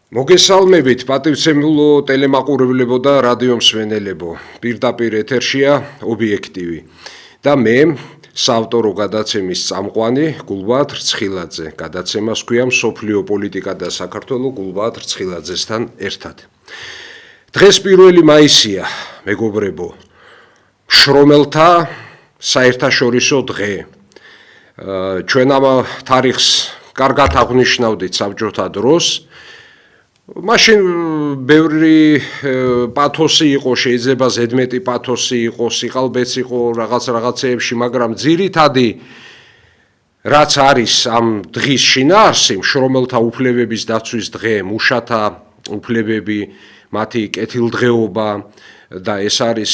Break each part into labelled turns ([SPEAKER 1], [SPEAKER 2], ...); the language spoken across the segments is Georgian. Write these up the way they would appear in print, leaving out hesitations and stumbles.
[SPEAKER 1] მოგესალმებით პატივცემულო ტელემაყურებლებო და რადიო მსმენელებო. პირდაპირ ეთერშია ობიექტივი და მე საავტორო გადაცემის წამყვანი გულბაათ რცხილაძე. გადაცემას ქვია მსოფლიო პოლიტიკა და საქართველო გულბაათ რცხილაძესთან ერთად. დღეს 1 მაისია, მეგობრებო. შრომელთა საერთაშორისო დღე. ჩვენ ამ თარიღს კარგად აღვნიშნავდით საბჭოთა დროს. მაშინ ბევრი პათოსი იყო, შეიძლება ზედმეტი პათოსი იყო, სიყალბეც იყო რაღაცეებში, მაგრამ ძირითადი რაც არის ამ დღის შინაარსი, შრომელთა უფლებების დაცვის დღე, მუშათა უფლებები, მათი კეთილდღეობა და ეს არის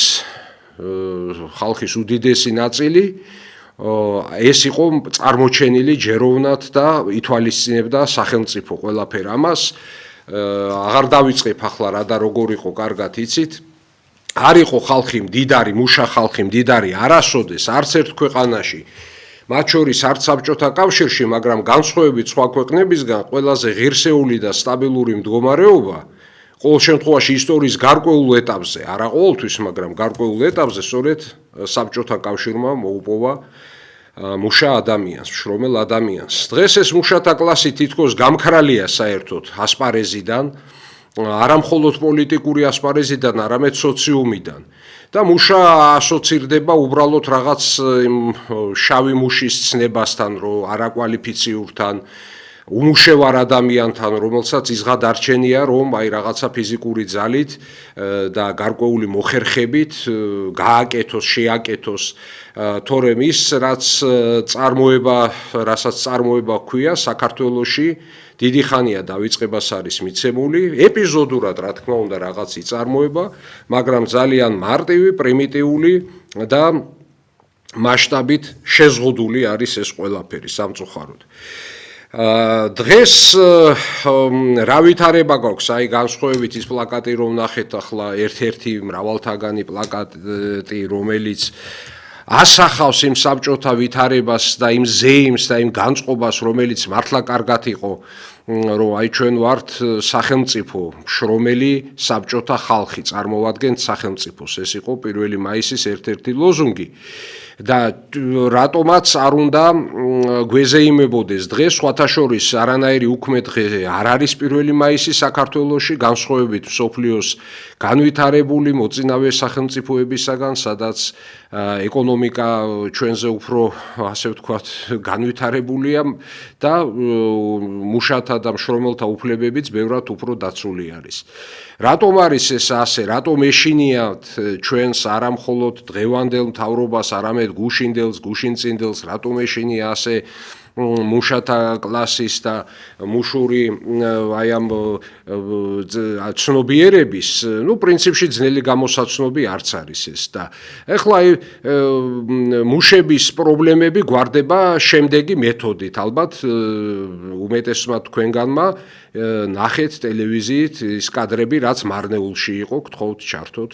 [SPEAKER 1] ხალხის უდიდესი ნაწილი, ეს იყო წარმოჩენილი ჯეროვნად და ითვალისწინებდა სახელმწიფო ყველაფერ ამას. აღარ დავიწყებ ახლა რა და როგორ იყო, კარგად იცით. არ იყო ხალხი მდიდარი, მუშა ხალხი მდიდარი არასოდეს არც ერთ ქვეყანაში, მათ შორის არც საბჭოთა კავშირში, მაგრამ განსხვავებით სხვა ქვეყნებისგან ყველაზე ღირსეული და სტაბილური მდგომარეობა ყოველ შემთხვევაში ისტორიის გარკვეულ ეტაპზე, არა ყოველთვის, მაგრამ გარკვეულ ეტაპზე სწორედ საბჭოთა კავშირმა მოუპოვა მუშა ადამიანს, შრომელ ადამიანს. დღეს ეს მუშათა კლასი თითქოს გამქრალია საერთოდ ასპარეზიდან, არა მხოლოდ პოლიტიკური ასპარეზიდან, არამედ სოციუმიდან. და მუშა ასოცირდება უბრალოდ რაღაც შავი მუშის ცნებასთან, რომ არაკვალიფიციურთან, უმუშევარ ადამიანთან, რომელსაც იზღად არჩენია, რომ აი რაღაცა ფიზიკური ძალით და გარკვეული მოხერხებით გააკეთოს, შეაკეთოს, თორემ ის რასაც წარმოება ჰქვია საქართველოში დიდი ხანია დავიწყებას არის მიცემული, ეპიზოდურად რა თქმა უნდა რაღაც იწარმოება, მაგრამ ძალიან მარტივი, პრიმიტიული და მასშტაბით შეზღუდული არის ეს ყველაფერი სამწუხაროდ. დღეს რა ვითარება გვაქვს, აი განსხვავებით ის პლაკატი რომ ნახეთ ახლა ერთ-ერთი მრავალთაგანი პლაკატი, რომელიც ასახავს იმ საბჭოთა ვითარებას და იმ ზეიმს და იმ განწყობას, რომელიც მართლა კარგად იყო, რომ აი ჩვენ ვართ სახელმწიფო, შრომელი საბჭოთა ხალხი, წარმოვადგენთ სახელმწიფოს. ეს იყო 1 მაისის ერთ-ერთი ლოზუნგი. და რატომაც არ უნდა გვეზეიმებოდეს დღე, სხვათა შორის არანაირი უქმე დღე არ არის 1 მაისი საქართველოში, განსხვავებით მსოფლიოს განვითარებული მოწინავე სახელმწიფოებისაგან, სადაც ეკონომიკა ჩვენზე უფრო, ასე ვთქვათ, განვითარებულია და მუშათა და მშრომელთა უფლებებიც ბევრად უფრო დაცული არის. რატომ არის ეს ასე? რატომ ეშინიათ ჩვენს არა მხოლოდ დღევანდელ მთავრობას, არამედ გუშინდელს, გუშინწინდელს, რატომ ეშინია ასე მუშათა კლასის და მუშური აი ამ ცნობიერების, პრინციპში ძნელი გამოსაცნობი არც არის ეს და ეხლა აი მუშების პრობლემები გვარდება შემდეგი მეთოდით, ალბათ უმეტესმა თქვენგანმა ნახეთ ტელევიზიით ის კადრები, რაც მარნეულში იყო, გთხოვთ ჩართოთ.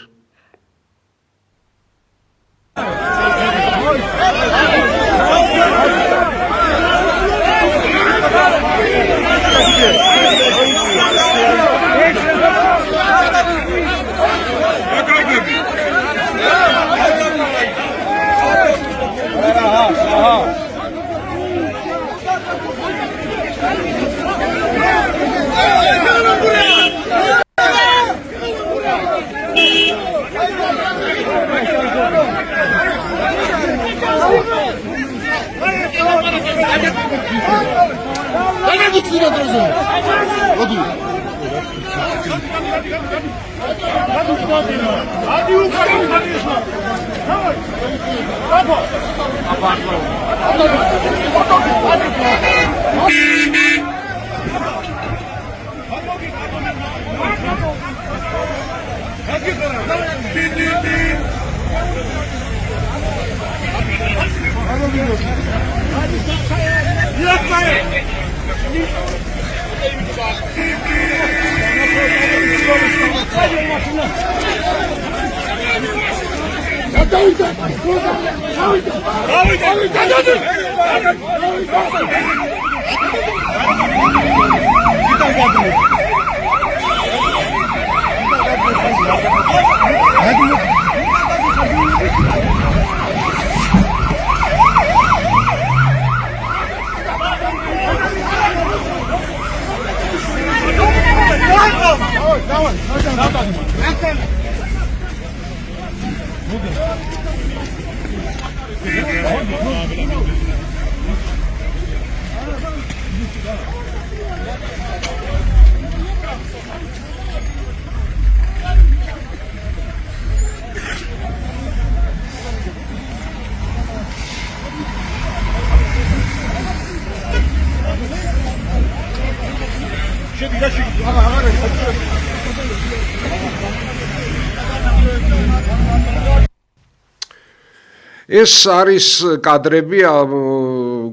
[SPEAKER 1] ეს არის კადრები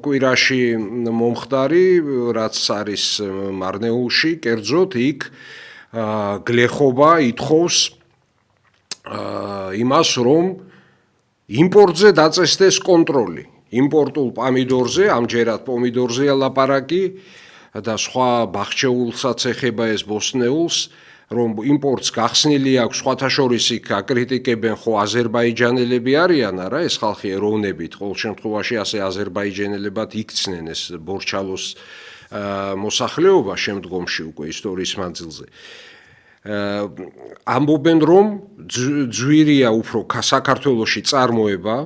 [SPEAKER 1] კვირაში მომხდარი, რაც არის მარნეულში, კერძოდ იქ გლეხობა ითხოვს იმას, რომ იმპორტზე დაწესდეს კონტროლი. იმპორტულ პომიდორზე, ამჯერად პომიდორზეა ლაპარაკი და სხვა ბაღჩეულსაც ეხება ეს ბოსტნეულს, რომ იმპორტს გახსნილი აქვს, სხვათა შორის იქ აკრიტიკებენ ხო აზერბაიჯანელები არიან, არა ეს ხალხი ეროვნებით, ყოველ შემთხვევაში ასე აზერბაიჯანელებად იქცნენ ეს ბორჩალოს მოსახლეობა შემდგომში უკვე ისტორიის მანძილზე. ამბობენ რომ ძვირია უფრო საქართველოში წარმოება,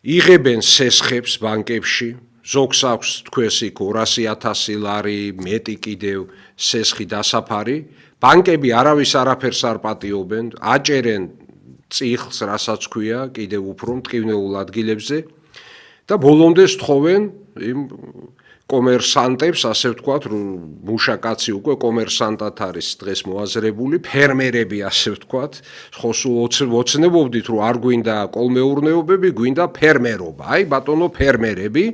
[SPEAKER 1] იღებენ სესხებს ბანკებში, ზოგს აქვს თქვენს იქ 200,000 ლარი, მეტი კიდევ სესხი დასაფარი, ბანკები არავის არაფერს არ პატიობენ, აჭერენ წიხლს, რასაც ქვია, კიდევ უფრო მტკივნეულ ადგილებზე და ბოლომდე სთხოვენ იმ კომერსანტებს, ასე ვთქვათ, მუშა კაცი უკვე კომერსანტად არის დღეს მოაზრებული, ფერმერები, ასე ვთქვათ, ხო სულ ოცნებობდით, რომ არ გვინდა კოლმეურნეობები, გვინდა ფერმერობა. აი ბატონო ფერმერები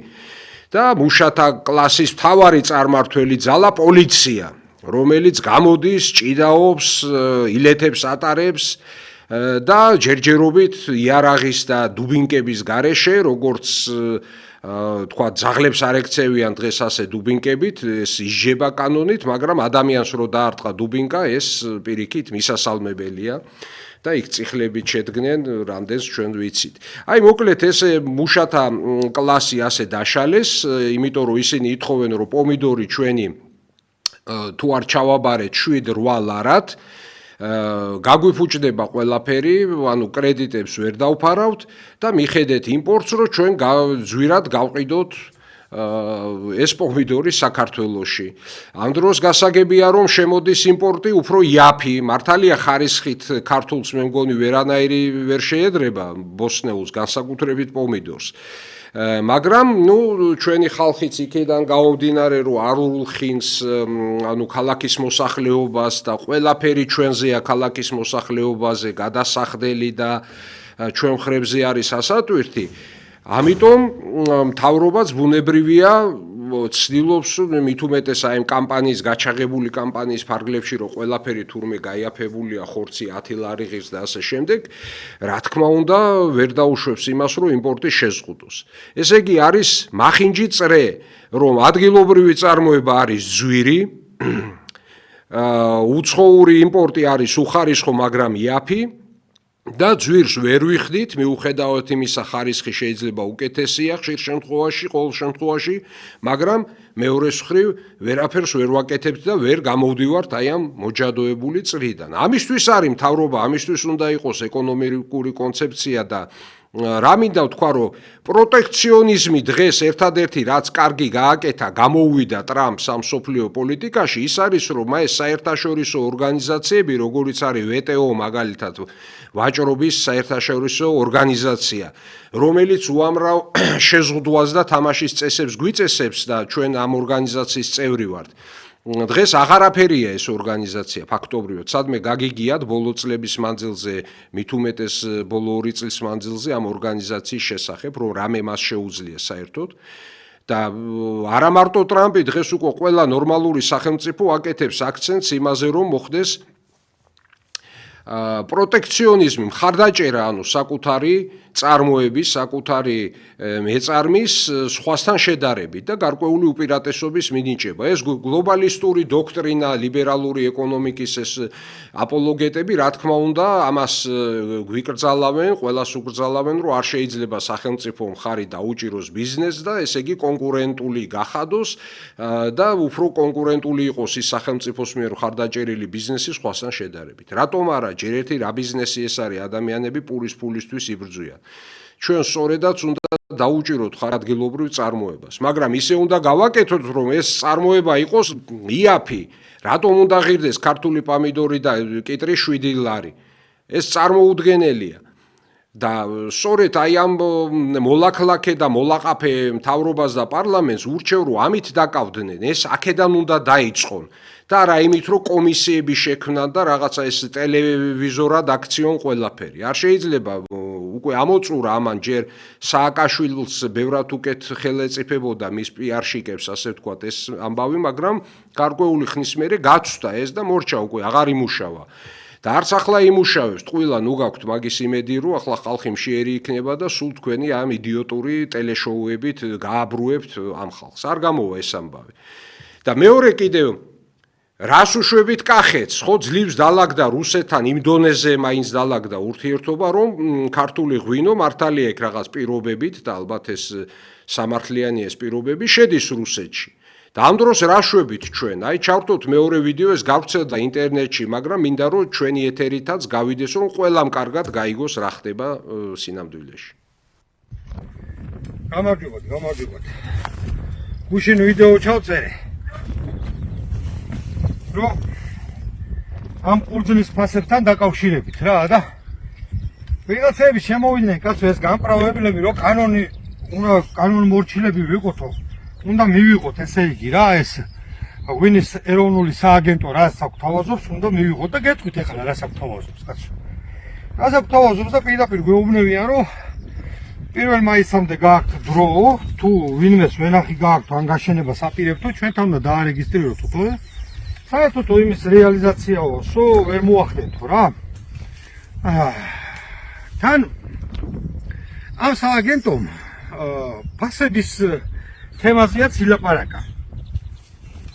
[SPEAKER 1] და მუშათა კლასის მთავარი წარმართველი ძალა პოლიცია, რომელიც გამოდის, ჭიდაობს, ილეთებს ატარებს და ჯერჯერობით იარაღის და დუბინკების გარეშე, როგორც თქვა ძაღლებს არ ექცევიან დღეს ასე დუბინკებით, ეს ისჯება კანონით, მაგრამ ადამიანს რო დაარტყა დუბინკა, ეს პირიქით მისასალმებელია და იქ წიხლებით შედგნენ, რამდენს ჩვენ ვიცით. აი მოკლედ ესე მუშათა კლასი ასე დაშალეს, იმიტომ რომ ისინი ითხოვენ, რომ პომიდორი ჩვენი თუ არ ჩავაბარეთ 7-8 ლარად, გაგვიფუჭდება ყველაფერი, ანუ კრედიტებს ვერ დავფარავთ და მიხედეთ იმპორტს, რომ ჩვენ ძვირად გავყიდოთ ეს პომიდორი საქართველოში. ამ დროს გასაგებია, რომ შემოდის იმპორტი უფრო იაფი, მართალია ხარისხით ქართულს მე მგონი ვერანაირი ვერ შეედრება ბოსტნეულს, განსაკუთრებით პომიდორს. მაგრამ ჩვენი ხალხიც იქიდან გამომდინარე, რომ არ ულხინს, ანუ ქალაქის მოსახლეობას და ყველაფერი ჩვენზეა ქალაქის მოსახლეობაზე გადასახდელი და ჩვენ მხრებზე არის ასატვირთი. ამიტომ მთავრობაც ბუნებრივია ცდილობს მით უმეტეს აი კამპანიის გაჩაღებული კამპანიის ფარგლებში რომ ყველაფერი თურმე გაიაფებულია ხორცი 10 ლარი ღირს და ასე შემდეგ რა თქმა უნდა ვერ დაუშვებს იმას რომ იმპორტი შეზღუდოს ესე იგი არის მახინჯი წრე რომ ადგილობრივი წარმოება არის ძვირი უცხოური იმპორტი არის უხარისხო მაგრამ იაფი და ძვირს ვერ ვიხდით, მიუხედავად იმისა ხარისხი შეიძლება უკეთესია ხშირ შემთხვევაში, ყოველ შემთხვევაში, მაგრამ მეორეს მხრივ ვერაფერს ვერ ვაკეთებთ და ვერ გამოვდივართ აი ამ მოჯადოებული წრიდან. ამისთვის არის მთავრობა, ამისთვის უნდა იყოს ეკონომიკური კონცეფცია და რა მინდა ვთქვა, რომ პროტექციონიზმი დღეს ერთადერთი რაც კარგი გააკეთა, გამოუვიდა ტრამპს ამ სოფლიო პოლიტიკაში, ის არის, რომ ეს საერთაშორისო ორგანიზაციები, როგორიც არის WTO მაგალითად ვაჭრობის საერთაშორისო ორგანიზაცია, რომელიც უამრავ შეზღუდვას და თამაშის წესებს გვიწესებს და ჩვენ ამ ორგანიზაციის წევრი ვართ. დღეს აღარაფერია ეს ორგანიზაცია ფაქტობრივად, სადმე გაგიგიათ ბოლო წლების მანძილზე, მით უმეტეს ბოლო 2 წლის მანძილზე ამ ორგანიზაციის შესახებ, რომ რამე მას შეუძლია საერთოდ და არა მარტო ტრამპი, დღეს უკვე ყველა ნორმალური სახელმწიფო აკეთებს აქცენტს იმაზე, რომ მოხდეს პროტექციონიზმი, მხარდაჭერა, ანუ საკუთარი წარმოების, საკუთარი მეწარმის სხვასთან შედარებით და გარკვეული უპირატესობის მინიჭება. ეს გლობალისტური დოქტრინა, ლიბერალური ეკონომიკის ეს აპოლოგეტები, რა თქმა უნდა, ამას გვიკრძალავენ, ყველას უკრძალავენ, რომ არ შეიძლება სახელმწიფო მხარი დაუჭიროს ბიზნესს და ესე იგი კონკურენტული გახადოს და უფრო კონკურენტული იყოს ის სახელმწიფოს მიერ მხარდაჭერილი ბიზნესი სხვასთან შედარებით. რატომ არა, ჯერ ერთი რა ბიზნესი ეს არის, ადამიანები პულისთვის იბრძვიან. ჩვენ სწორედაც უნდა დაუჭიროთ ხარადგილობრივ წარმოებას, მაგრამ ისე უნდა გავაკეთოთ, რომ ეს წარმოება იყოს იაფი. რატომ უნდა ღირდეს ქართული პამიდორი და კიტრი 7 ლარი? ეს წარმოუდგენელია. და სწორედ აი ამ მოლაქლაქე და მოლაყაფე მთავრობას და პარლამენტს ურჩევ, რომ ამით დაკავდნენ, ეს აქედან უნდა დაიწყონ. და არა იმით, რომ კომისიები შექმნან და რაღაცა ეს ტელევიზორად აქციონ ყველაფერი. არ შეიძლება უკვე ამოწურა ამან ჯერ სააკაშვილს ბევრად უკეთ ხელეწიფებოდა მის პიარშიკებს, ასე ვთქვათ, ეს ამბავი, მაგრამ გარკვეული ხნის მერე გაცვდა ეს და მორჩა უკვე აღარ იმუშავა. და არც ახლა იმუშავებს, ტყუილა ნუ გაქვთ მაგის იმედი, რომ ახლა ხალხი მშიერი იქნება და სულ თქვენი ამ იდიოტური ტელეშოუებით გააბრუებთ ამ ხალხს. არ გამოვა ეს ამბავი. და მეორე კიდევ რას უშვებით კახეთს, ხო ძლივს დალაგდა რუსეთთან იმ დონეზე მაინც დალაგდა ურთიერთობა, რომ ქართული ღვინო მართალია იქ რაღაც პირობებით და ალბათ ეს სამართლიანი ეს პირობები შედის რუსეთში. და ამ დროს რა შვებით ჩვენ? აი ჩავთოთ მეორე ვიდეო, ეს გავრცელდა ინტერნეტში, მაგრამ მინდა რომ ჩვენი ეთერითაც გავიდეს, რომ ყველამ კარგად გაიგოს რა ხდება სინამდვილეში.
[SPEAKER 2] გამარჯობათ. გუშინ ვიდეო ჩავწერე. რომ ამ ყურძნის ფასებთან დაკავშირებით რა და ვიღაცები შემოვიდნენ კაცო ეს გამყრავებლები რომ კანონმორჩილები ვიყოთო უნდა მივიღოთ ესე იგი რა ეს ღვინის ეროვნული სააგენტო რას აქვს თავაზობს უნდა მივიღოთ და გეტყვით ახლა რას აქვს თავაზობს კაცო რას აქვს თავაზობს და პირდაპირ გვეუბნებიან რომ 1 მაისამდე გააქვთ დრო თუ ვინმეს ვენახი გააქვთ ან გაშენებას აპირებთო ჩვენთან უნდა დაარეგისტრიროთ თო საერთოდ იმის რეალიზაციაო სო ვერ მოახდენთო რა თან ამ სააგენტომ ფასების თემაზეაც ილაპარაკა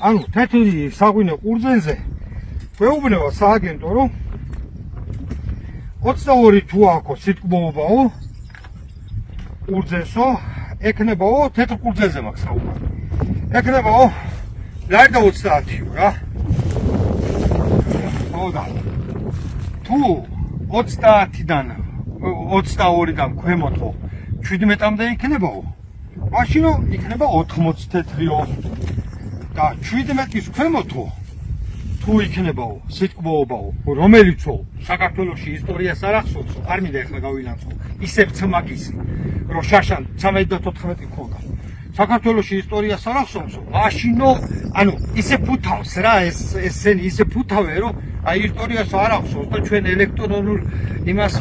[SPEAKER 2] ანუ თეთრი საღვინე ყურძენზე გვეუბნება სააგენტო რომ 22 თუ აქვს სიტყვაობაო ყურძენსო ეკნებაო თეთრ ყურძენზე მაქვს საუბარი ეკნებაო ლარდა 30-იო რა ხოდა თუ 30-დან 22-დან ქვემოთო 17-მდე იქნებაო მაშინ იქნება 80 თეთრიო და 17-ის ქვემოთო თუ იქნებაო სიტყვაობაო რომელიცო საქართველოში ისტორიას არ ახსოვსო არ მინდა ახლა გავილანცო ისევ ცმაგისი რომ შაშან 13-14 ქონდა საქართველოში ისტორიას არ ახსოვსო მაშინო ანუ ისე ფუთავს რა ესენი ისე ფუთავე რომ აი ისტორიას არ ახსოვს და ჩვენ ელექტრონულ იმას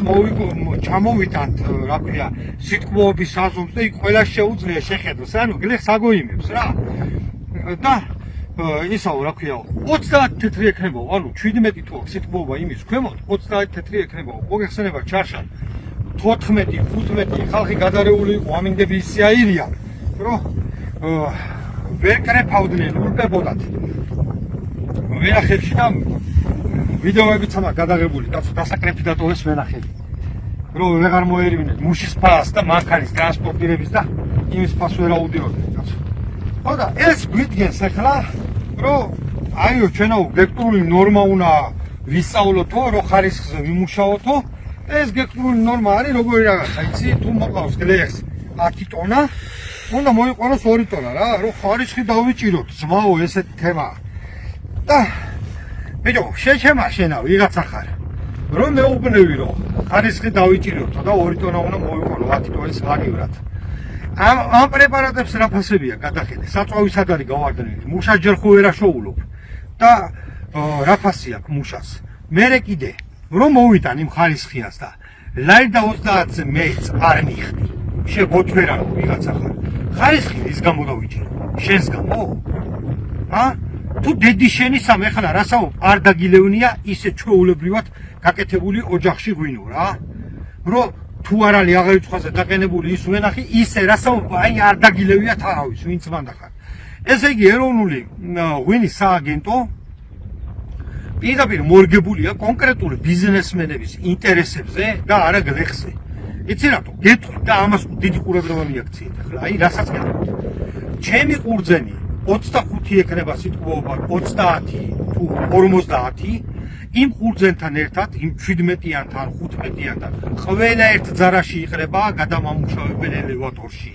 [SPEAKER 2] ჩამოვიტანთ რა ქვია სიტყვაობის აზომს და იქ ყველა შეუძლია შეხედოს ანუ გლეხს აგოიმებს რა და ისაო რა ქვია 30 თეთრი ეკნებაო ანუ 17 თუ აქვს სიტყვაობა იმის ქვემოთ 30 თეთრი ეკნებაო მოგეხსენება ჩარშან 14-15 ხალხი გადარეული იყო ამინდები ისე აირია რომ ვერ კრეფავდნენ ურბებოდათ ვენახებში და ვიდეოებიც ამა გადაღებული კაცო დასაკრეფი დატოვეს ვენახები რომ ვეღარ მოერივნენ მუშის ფას და მანქანის ტრანსპორტირების და იმის ფას ვერ აუდიოდნენ კაცო ხოდა ეს გვიდგენს ახლა რომ აიო ჩვენო გექტრული ნორმა უნდა ვისწავლოთო რომ ხარისხზე ვიმუშაოთო ეს გექტრული ნორმა არის როგორი რაღაცა იცი თუ მოყავს გლეხს 10 ტონა უნდა მოიყვანოს 2 ტონა რა რომ ხარისხი დავიჭიროთ ძმაო ესეთი თემაა და ბიჭო შეჩემაშენა ვიღაცა ხარ რომ მეუბნები რომ ხარისხი დავიჭიროთ და 2 ტონა უნდა მოიყვანო 10 ტონის ღანივრად ამ პრეპარატებს რა ფასებია გადახედე საწვავილად არის გავარდნილი მუშა ჯერ ხო ვერ აშოულობ და რა ფასი აქვს მუშას მერე კიდე რომ მოვიტან იმ ხარისხიას და ლაირდა 30-ზე მეც არ მიხდი შეგოთვერა ვიღაცა ხარ ხარისხი ის გამო დავიჭირო შენს გამო თუ დედის შენისამ ეხლა რასაუბრ არ დაგილევნია ისე ჩვეულებრივად გაკეთებული ოჯახში ღვინო რა რომ თუ არ არის აღარიცხვაზე დაყენებული ის ვენახი ისე რასაუბრ აი არ დაგილევია თავის ვინც მანდახარ ესე იგი ეროვნული ღვინის სააგენტო პირდაპირ მორგებულია კონკრეტული ბიზნესმენების ინტერესებზე და არა გლეხზე იცი რატო გეტყვი და ამას დიდი ყურადღება მიაქციეთ ახლა აი რასაც გეტყვით ჩემი ყურძენი 25 ეკრება სიტყვაობა 30 თუ 50 იმ ყურძენთან ერთად იმ 17-იანთან 15-იანთან ყველა ერთ ძარაში იყრება გადამამუშავებელი ელევატორში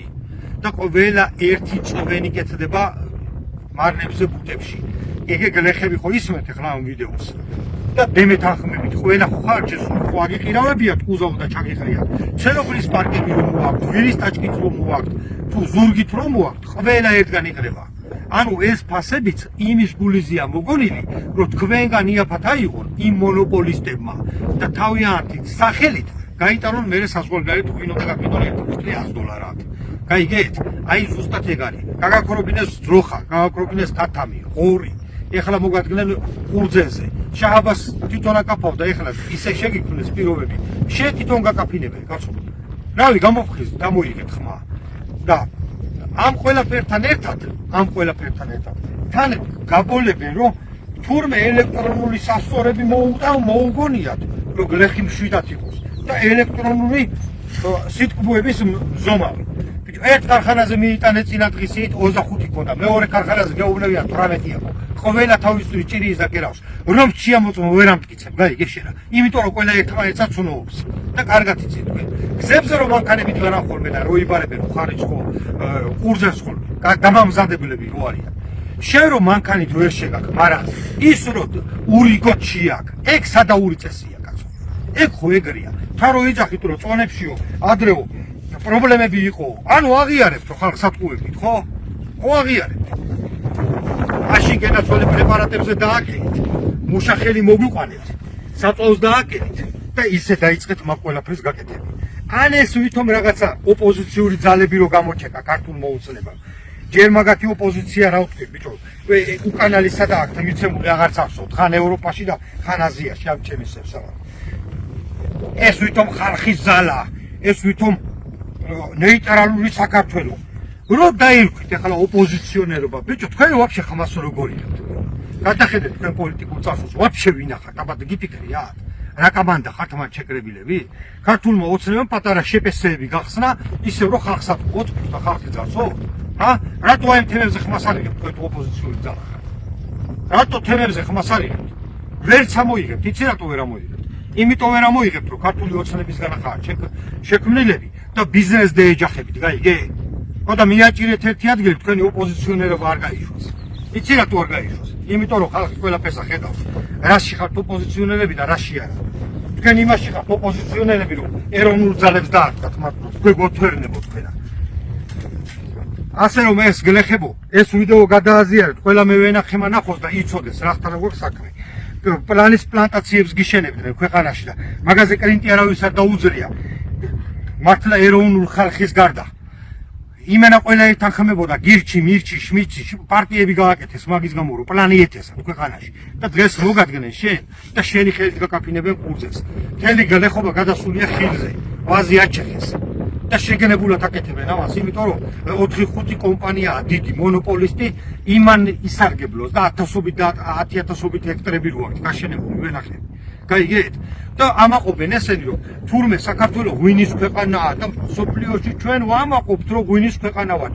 [SPEAKER 2] და ყველა ერთი წვენი კეთდება მარნებზე ბუტებში ეგ გლეხები ხო ისმენთ ახლა ამ ვიდეოს და დემეთანხმებით ყველა ხო ხარ შესული ხო აგიყირავებიათ უზაო და ჩაგიყრიათ ცეროგლის პარკები რომ მოაქვთ ვირის ტაჭკით რომ მოაქვთ თუ ზურგით რომ მოაქვთ ყველა ერთგან იყრება ანუ ეს ფასებიც იმის გულიზეა მოგონილი რომ თქვენგან იაფად აიღონ იმ მონოპოლისტებმა და თავიანთი სახელით გაიტანონ მერე საზღვარგარეთ ღვინო და გაკეთონ $100 გაიგეთ აი ზუსტად ეგ არის გაგაქრობინეს ძროხა გაგაქრობინეს თათამი ღორი ეხლა მოგადგენენ ყურძენზე შააბას თვითონ აკაფავდა ეხლა ისე შეგიქმნეს პირობები შენ თვითონ გაკაფინებენ კაცო რავი გამოფხიზ დამოიგეთ ხმა და ამ ყველაფერთან ერთად თან გაბოლებენ რომ თურმე ელექტრონული სასწორები მოუგონიათ რომ გლეხი მშვიდად იყოს და ელექტრონული სიტყვების ზომავი ერთ ქარხანაზე მიიტანე წინა დღისით 25 ქონდა მეორე ქარხანაზე გეუბნებიან 18 იყო ყველა თავისური ჭირიის და კერავს რომ შეამოწმო ვერ ამტკიცებ გაიგეშერა იმიტომ რომ ყველა ერთმანეთსაც უნოობს და კარგად იცით თქვენ გზებზე რომ მანქანებით განახორბენ და როიბარებენ ხარიცხო ყურძენს ხოლმე დამამზადებელები რო არიან შენ რომ მანქანით ვერ შეგაკ მაგრამ ის რომ ურიგოჩი აქვს ეგ სადაური წესია კაცო ეგ ხო ეგრეა თან რო ეძახით რომ წონებშიო ადრეო პრობლემები იყო ანუ აღიარებთ ხალხს ატყუებით ხო აღიარებთ მაშინ გენაცვალე პრეპარატებზე დააკეთეთ მუშახელი მოგვიყვანეთ საწოლს დააკეთეთ და ისე დაიწყეთ მაგ ყველაფერს გაკეთება ან ეს ვითომ რაღაცა ოპოზიციური ძალები რო გამოჩეკა ქართულ მოუწლებამ ჯერ მაგათი ოპოზიცია რა ვთქვი ბიჭო უკანალისა და აქ მიცემული აღარც ახსოვთ ხან ევროპაში და ხან აზიაში ამ ჩემისებს აღარ ეს ვითომ ხალხის ძალა ეს ვითომ ნეიტრალური საქართველო რო დაირქვით ახლა ოპოზიციონერობა ბიჭო თქვენ ვაფშე ხმას როგორია გადახედეთ თქვენ პოლიტიკურ წარსულს ვაფშე ვინახართ აბა გიფიქრიათ რა კამანდა ხართ მათ შეკრებილები ქართულმა ოცნებამ პატარა შეპესეები გახსნა ისე რომ ხალხს ატყუოთ და ხალხი ძარცო რატო ამ თემებზე ხმას არიღებთ თქვენ ოპოზიციური ძალა რატო თემებზე ხმას არიღებთ ვერც ამოიღებთ იცი რატო ვერ ამოიღებთ იმიტომ ვერ ამოიღებთ რომ ქართული ოცნებისგან ხართ შექმნილები და ბიზნეს დაეჯახებით გაიგე ხო და მიაჭირეთ ერთი ადგილი თქვენი ოპოზიციონერობა არ გაიშვას იცი რატო არ გაიშვას იმიტომ რომ ხალხი ყველაფერს ახედავს რაში ხართ ოპოზიციონერები და რაში არა თქვენ იმაში ხართ ოპოზიციონერები რომ ეროვნულ ძალებს დაარტყათ მაგრამ თქვენ გოთვერნებოთ თქვენა ასე რომ ეს გლეხებო ეს ვიდეო გადააზიარეთ ყველა მე ვენახემა ნახოს და იცოდეს რახთან როგორ საქმე პლანის პლანტაციებს გიშენებდნენ ქვეყანაში და მაგაზე კრინტი არავის არ დაუძლია მართლა ეროვნულ ხალხის გარდა იმენა ყველა ეთანხმებოდა გირჩი, მირჩი, შმიცი, პარტიები გააკეთეს მაგის გამო რომ პლანი ეთესა ქვეყანაში და დღეს მოგადგენენ შენ და შენი ხელით გაკაფინებენ ყურძენს. მთელი გლეხობა გადასულია ხილზე, ვაზი აჩეხეს და შეგენებულად აკეთებენ ამას, იმიტომ რომ 4-5 კომპანიაა დიდი მონოპოლისტი იმან ისარგებლოს და 1000-ობით და 10000-ობით ჰექტარები რო აქვს გაშენებული ვენახები. გაიგეთ? და ამაყობენ ესენი რომ თურმე საქართველოს ღვინის ქვეყანაა და სოფლიოში ჩვენ ვამაყობთ რომ ღვინის ქვეყანა ვართ.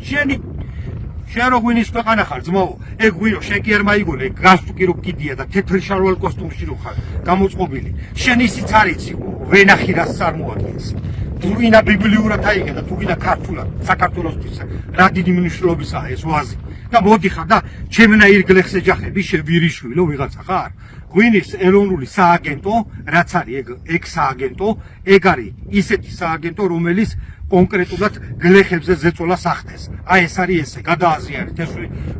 [SPEAKER 2] შენ რო ღვინის ქვეყანა ხარ ძმაო, ეგ ღვინო შენ კი არ მაიგონე, გასტუკი რო კიდია და თეთრი შარვალ კოსტუმში რო ხარ გამოწყობილი. შენ ისიც არ იცი ვენახი რას წარმოადგენს. თუ ვინა ბიბლიურად აიგე და თუ ვინა ქართულად საქართველოსთვის რა დიდი მნიშვნელობისაა ეს ვაზი. და მოდი ხარ და ჩემნაირ გლეხს ეჯახები შევირიშვილო ვიღაცა ხარ. ღვინის ეროვნული სააგენტო, რაც არის ეგ სააგენტო, ეგ არის ისეთი სააგენტო, რომელიც კონკრეტულად გლეხებზე ზეწოლას ახდენს. აი ეს არის ესე, გადააზიარეთ ეს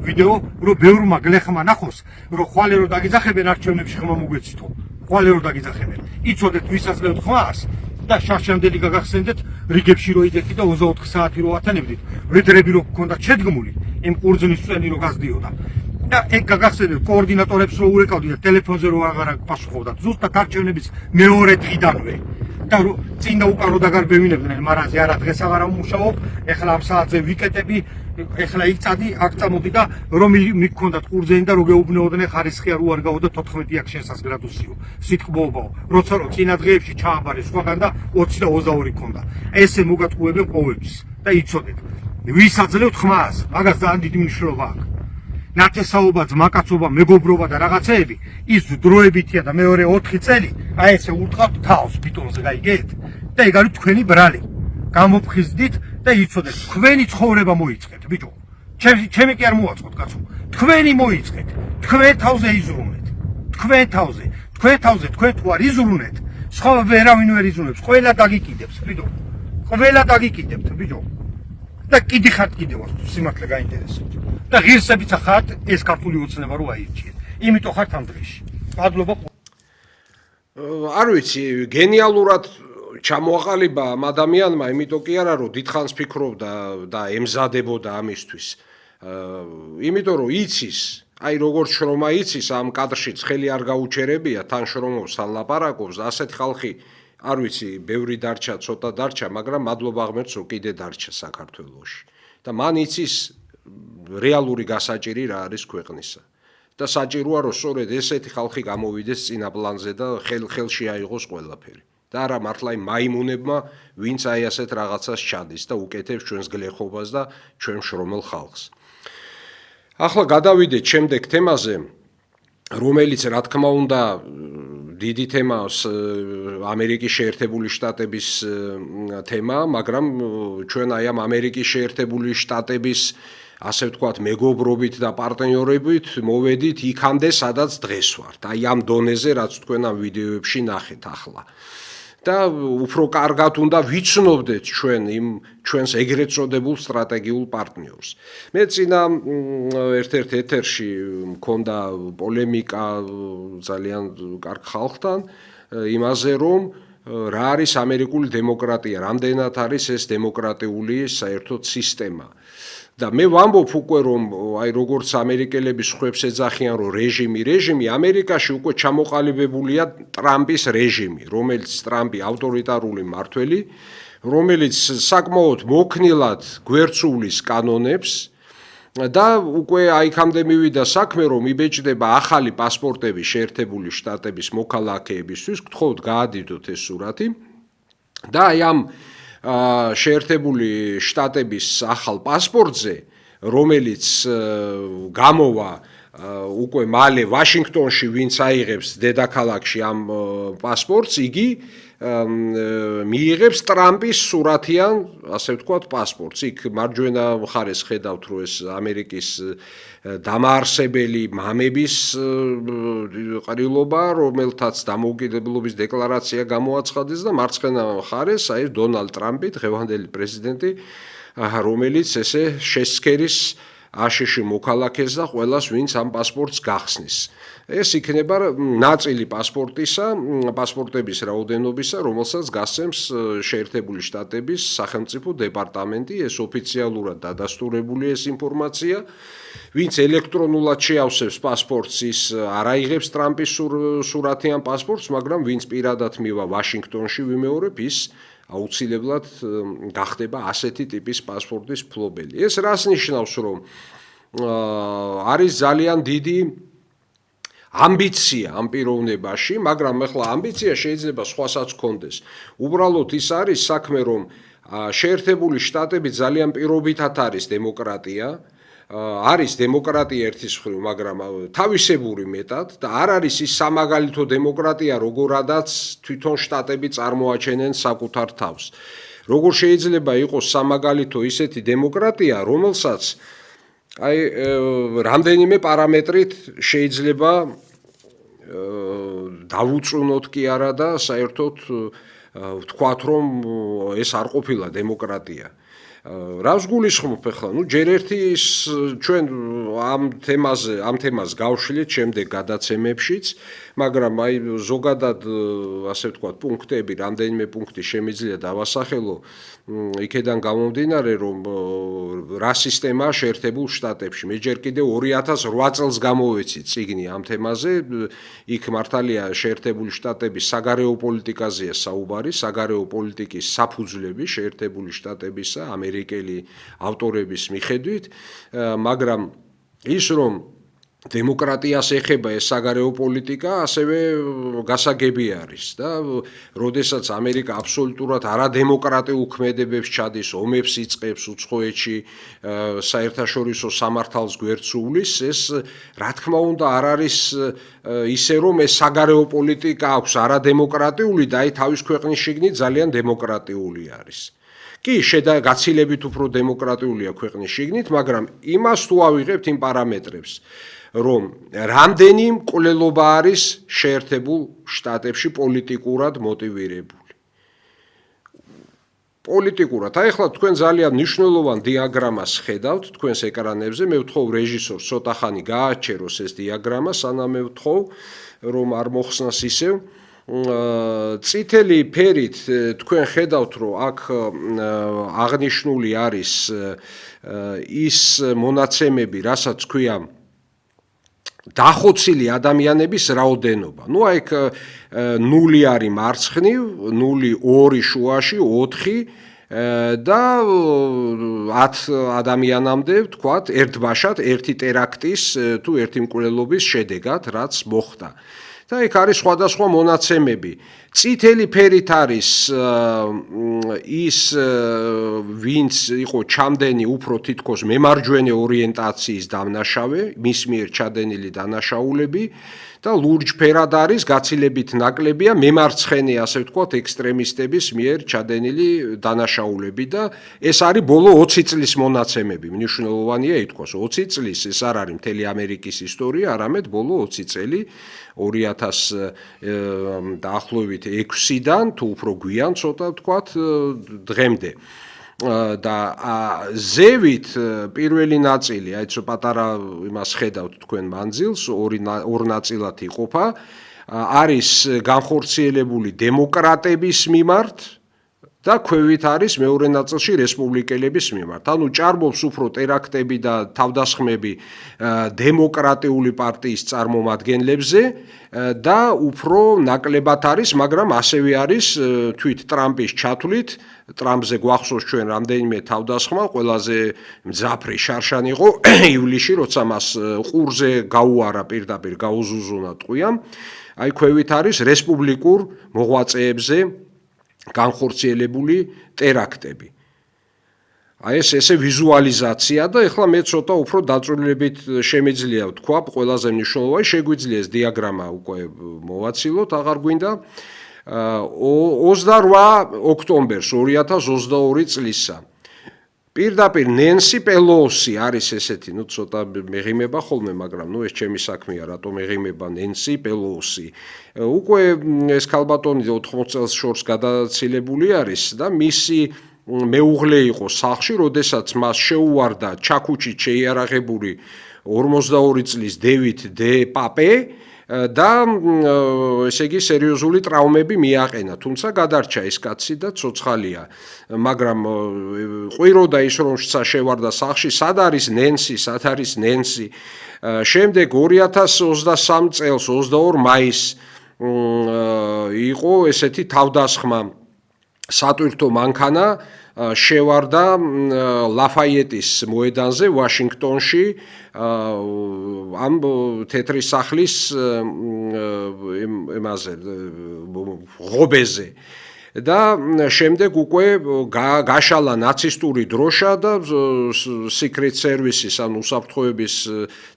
[SPEAKER 2] ვიდეო, რომ ბევრმა გლეხმა ნახოს, რომ ხვალე რო დაგიძახებენ არჩევნებში ხმა მოგვეცითო. ხვალე რო დაგიძახებენ. იცოდეთ ვისაძლევთ ხმას და შარშანდელი გაგახსენდეთ რიგებში რო იდექი და 24 საათი რო ათანებდით. ვედრები რო გქონდათ შედგმული, იმ ყურძნის წვენი რო გასდიოდა. და ეგ გაგახსენებთ კოორდინატორებს რო ურეკავდი და ტელეფონზე რო აღარ პასუხობდათ ზუსტად არჩევნების მეორე დღიდანვე და წინ და უკან რო დაგარბევინებდნენ მარანზე არა დღეს აღარ ამუშაობ ეხლა ამ საათზე ვიკეტები ეხლა იწადი აქ წამოდი და რომ მიქონდათ ყურძენი და რო გეუბნეოდნენ ხარისხი არ უარგაო და 14 აქ შესას გრადუსიო სიტყვობაო როცა რო წინა დღეებში ჩააბარე სხვაგან და 20 და 22 ქონდა ესე მოგატყუებენ ყოველთვის და იცოდეთ ვის აძლევთ ხმას მაგას ძალიან დიდი მნიშვნელობა აქვს ნათესაობა, ძმაკაცობა, მეგობრობა და რაღაცეები ის დროებითია და მეორე 4 წელი აი ესე ურტყავთ თავს ბიტონზე გაიგეთ და ეგ არის თქვენი ბრალი გამოფხიზდით და იცოდეთ თქვენი ცხოვრება მოიწყეთ ბიჭო ჩემი კი არ მოაწყოთ კაცო თქვენი მოიწყეთ თქვენ თავზე იზრუნეთ თქვენ თავზე თქვენ თუ არ იზრუნეთ სხვა ვერავინ ვერ იზრუნებს ყველა დაგიკიდებს ბიჭო ყველა დაგიკიდებთ ბიჭო და კიდე ხართ კიდევ სიმართლე გაინტერესებთ და ღირსებიც ხართ ეს ქართული ოცნება რო აირჩიეთ იმიტომ ხართ ამ დღეში მადლობა
[SPEAKER 1] არ ვიცი გენიალურად ჩამოაყალიბა ამ ადამიანმა იმიტომ კი არა რომ დიდხანს ფიქრობდა და ემზადებოდა ამისთვის იმიტომ რომ იცის აი როგორც შრომა იცის ამ კადრშიც ხელი არ გაუჩერებია თან შრომობს თან ლაპარაკობს და ასეთ ხალხი არ ვიცი ბევრი დარჩა ცოტა დარჩა მაგრამ მადლობა ღმერთს რომ კიდე დარჩა საქართველოში და მან იცის რეალური გასაჭირი რა არის ქვეყნისა და საჭიროა რომ სწორედ ესეთი ხალხი გამოვიდეს წინა პლანზე და ხელში აიღოს ყველაფერი და არა მართლა იმ მაიმუნებმა ვინც აი ასეთ რაღაცას ჩადის და უკეთებს ჩვენს გლეხობას და ჩვენ შრომელ ხალხს ახლა გადავიდეთ შემდეგ თემაზე რომელიც რა თქმა უნდა დიდი თემაა ამერიკის შეერთებული შტატების თემა მაგრამ ჩვენ აი ამ ამერიკის შეერთებული შტატების ასე ვთქვათ მეგობრობით და პარტნიორობით მოვედით იქამდე სადაც დღეს ვართ აი ამ დონეზე რაც თქვენ ამ ვიდეოებში ნახეთ ახლა და უფრო კარგად უნდა ვიცნობდეთ ჩვენს ეგრეთ წოდებულ სტრატეგიულ პარტნიორს მე წინა ერთ-ერთ ეთერში მქონდა პოლემიკა ძალიან კარგ ხალხთან იმაზე რომ რა არის ამერიკული დემოკრატია რამდენად არის ეს დემოკრატიული საერთოდ სისტემა და მე ვამბობ უკვე რომ აი როგორც ამერიკელები სხვებს ეძახიან რომ რეჟიმი ამერიკაში უკვე ჩამოყალიბებულია ტრამპის რეჟიმი რომელიც ტრამპი ავტორიტარული მმართველი რომელიც საკმაოდ მოქნილად გვერდსულის კანონებს და უკვე აიქამდე მივიდა საქმე რომ იბეჭდება ახალი პასპორტები შეერთებული შტატების მოქალაქეებისთვის გთხოვთ გაადიდოთ ეს სურათი და აი ამ შეერთებული შტატების ახალ პასპორტზე რომელიც გამოვა უკვე მალე ვაშინგტონში ვინც აიღებს დედაქალაქში ამ პასპორტს იგი მიიღებს ტრამპის სურათიან ასე ვთქვათ პასპორტს იქ მარჯვენა მხარეს ხედავთ რომ ეს ამერიკის დამაარსებელი მამების ყრილობა რომელთაც დამოუკიდებლობის დეკლარაცია გამოაცხადეს და მარცხენა მხარეს აი დონალდ ტრამპი დღევანდელი პრეზიდენტი რომელიც ესე შესქერის აშშ მოქალაქეს და ყველას ვინც ამ პასპორტს გახსნის ეს იქნება ნაწილი პასპორტების რაოდენობისა რომელსაც გასცემს შეერთებული შტატების სახელმწიფო დეპარტამენტი ეს ოფიციალურად დადასტურებული ეს ინფორმაცია ვინც ელექტრონულად შეავსებს პასპორტს ის არ აიღებს ტრამპის სურათიან პასპორტს მაგრამ ვინც პირადად მივა ვაშინგტონში ვიმეორებ ის აუცილებლად გახდება ასეთი ტიპის პასპორტის ფლობელი. ეს რას ნიშნავს, რომ არის ძალიან დიდი ამბიცია ამ პიროვნებაში, მაგრამ ახლა ამბიცია შეიძლება სხვასაც ჰქონდეს. უბრალოდ ის არის საქმე, რომ შეერთებული შტატები ძალიან პირობითად არის დემოკრატია. არის დემოკრატია ერთის მხრივ, მაგრამ თავისებური მეტად და არ არის ის სამაგალითო დემოკრატია, როგორადაც თვითონ შტატები წარმოაჩენენ საკუთარ თავს. როგორ შეიძლება იყოს სამაგალითო ისეთი დემოკრატია, რომელსაც აი რამდენიმე პარამეტრით შეიძლება დავუწუნოთ კი არა და საერთოდ ვთქვათ, რომ ეს არ ყოფილა დემოკრატია. რას გულისხმობ ახლა? ჯერ ერთი ჩვენ ამ თემას გავშლით შემდეგ გადაცემებშიც, მაგრამ აი ზოგადად ასე ვთქვათ, პუნქტები, რამდენიმე პუნქტი შემიძლია დავასახელო, იქედან გამომდინარე, რომ რა სისტემაა შეერთებულ შტატებში. მე ჯერ კიდევ 2008 წელს გამოვეცი წიგნი ამ თემაზე, იქ მართალია შეერთებული შტატების საგარეო პოლიტიკაზეა საუბარი, საგარეო პოლიტიკის საფუძვლები შეერთებული შტატებისა, ამერიკელი ავტორების მიხედვით, მაგრამ ის რომ დემოკრატიას ეხება ეს საგარეო პოლიტიკა, ასევე გასაგები არის და როდესაც ამერიკა აბსოლუტურად არადემოკრატიულ ქმედებებს ჩადის, ომებს იწყებს უცხოეთში, საერთაშორისო სამართალს გვერდს უვლის, ეს რა თქმა უნდა არ არის ისე რომ ეს საგარეო პოლიტიკა აქვს არადემოკრატიული და აი თავის ქვეყნის შიგნით ძალიან დემოკრატიული არის. კი, გაცილებით უფრო დემოკრატიულია ქვეყნის შიგნით, მაგრამ იმას თუ ავიღებთ იმ პარამეტრებს, რომ რამდენი მკვლელობა არის შეერთებულ შტატებში პოლიტიკურად მოტივირებული. პოლიტიკურად. აი ახლა თქვენ ძალიან მნიშვნელოვან დიაგრამას ხედავთ თქვენს ეკრანებზე, მე ვთხოვ რეჟისორს ცოტა ხანი გააჩეროს ეს დიაგრამა, სანამ მე ვთხოვ, რომ არ მოხსნას ისევ. წითელი ფერით თქვენ ხედავთ, რომ აქ აღნიშნული არის ის მონაცემები, რასაც ქვია დახოცილი ადამიანების რაოდენობა. ნუ აი 0 არის მარცხნივ, 0 2 შუაში, 4 და 10 ადამიანამდე, ვთქვათ, ერთბაშად, ერთი ტერაქტის თუ ერთი მკვლელობის შედეგად, რაც მოხდა. და იქ არის სხვადასხვა მონაცემები. წითელი ფერით არის ის ვინც იყო ჩამდენი უფრო თითქოს მემარჯვენე ორიენტაციის დამნაშავე, მის მიერ ჩადენილი დანაშაულები და ლურჯფერად არის გაცილებით ნაკლებია მემარცხენე, ასე ვთქვათ, ექსტრემისტების მიერ ჩადენილი დანაშაულები და ეს არის ბოლო 20 წლის მონაცემები. მნიშვნელოვანია ითქვას, 20 წლის ეს არ არის მთელი ამერიკის ისტორია, არამედ ბოლო 20 წელი 2000 დაახლოებით 6-დან თუ უფრო გვიან ცოტა ვთქვათ დღემდე. და ზევით პირველი ნაწილი, აი ცოტა პატარა იმას ხედავთ თქვენ მანძილს, ორ ნაწილად იყოფა, არის განხორციელებული დემოკრატების მიმართ და ქვევით არის მეორე ნაწილში რესპუბლიკელების მიმართ. ანუ ჭარბობს უფრო ტერაქტები და თავდასხმები დემოკრატიული პარტიის წარმომადგენლებზე და უფრო ნაკლებად არის, მაგრამ ასევე არის თვით ტრამპის ჩათვლით, ტრამპზე გვახსოვს ჩვენ რამდენიმე თავდასხმა, ყველაზე მძაფრი შარშანი იყო ივლისში, როცა მას ყურზე გაუარა პირდაპირ გაუზუზუნა ტყვიამ. აი ქვევით არის რესპუბლიკურ მოღვაწეებზე განხორციელებული ტერაქტები. აი ესე ვიზუალიზაცია და ეხლა მე ცოტა უფრო დაწვრილებით შემიძლია ვთქვა, ყველაზე მნიშვნელოვანი შეგვიძლია ეს დიაგრამა უკვე მოვაცილოთ, აღარ გვინდა. 28 ოქტომბერს 2022 წლისა პირდაპირ ნენსი პელოსი არის ესეთი, ნუ ცოტა მეღიმება ხოლმე, მაგრამ ნუ ეს ჩემი საქმეა, რატომ მეღიმება ნენსი პელოსი. უკვე ეს ქალბატონი 80 წელს შორს გადაცილებული არის და მისი მეუღლე იყო სახლში, როდესაც მას შეუვარდა ჩაქუჩით შეიარაღებული 42 წლის დევიდ დე პაპე და ესე იგი სერიოზული ტრავმები მიაყენა, თუმცა გადარჩა ეს კაცი და ცოცხალია, მაგრამ ყვიროდა ის რომ შევარდა სახლში, სად არის ნენსი. შემდეგ 2023 წელს 22 მაისს იყო ესეთი თავდასხმა სატვირთო მანქანა შევარდა ლაფაიეტის მოედანზე ვაშინგტონში ამ თეთრი სახლის ემაზე ღობეზე და შემდეგ უკვე გაშალა ნაცისტური დროშა და Secret Service-ის ან უსაფრთხოების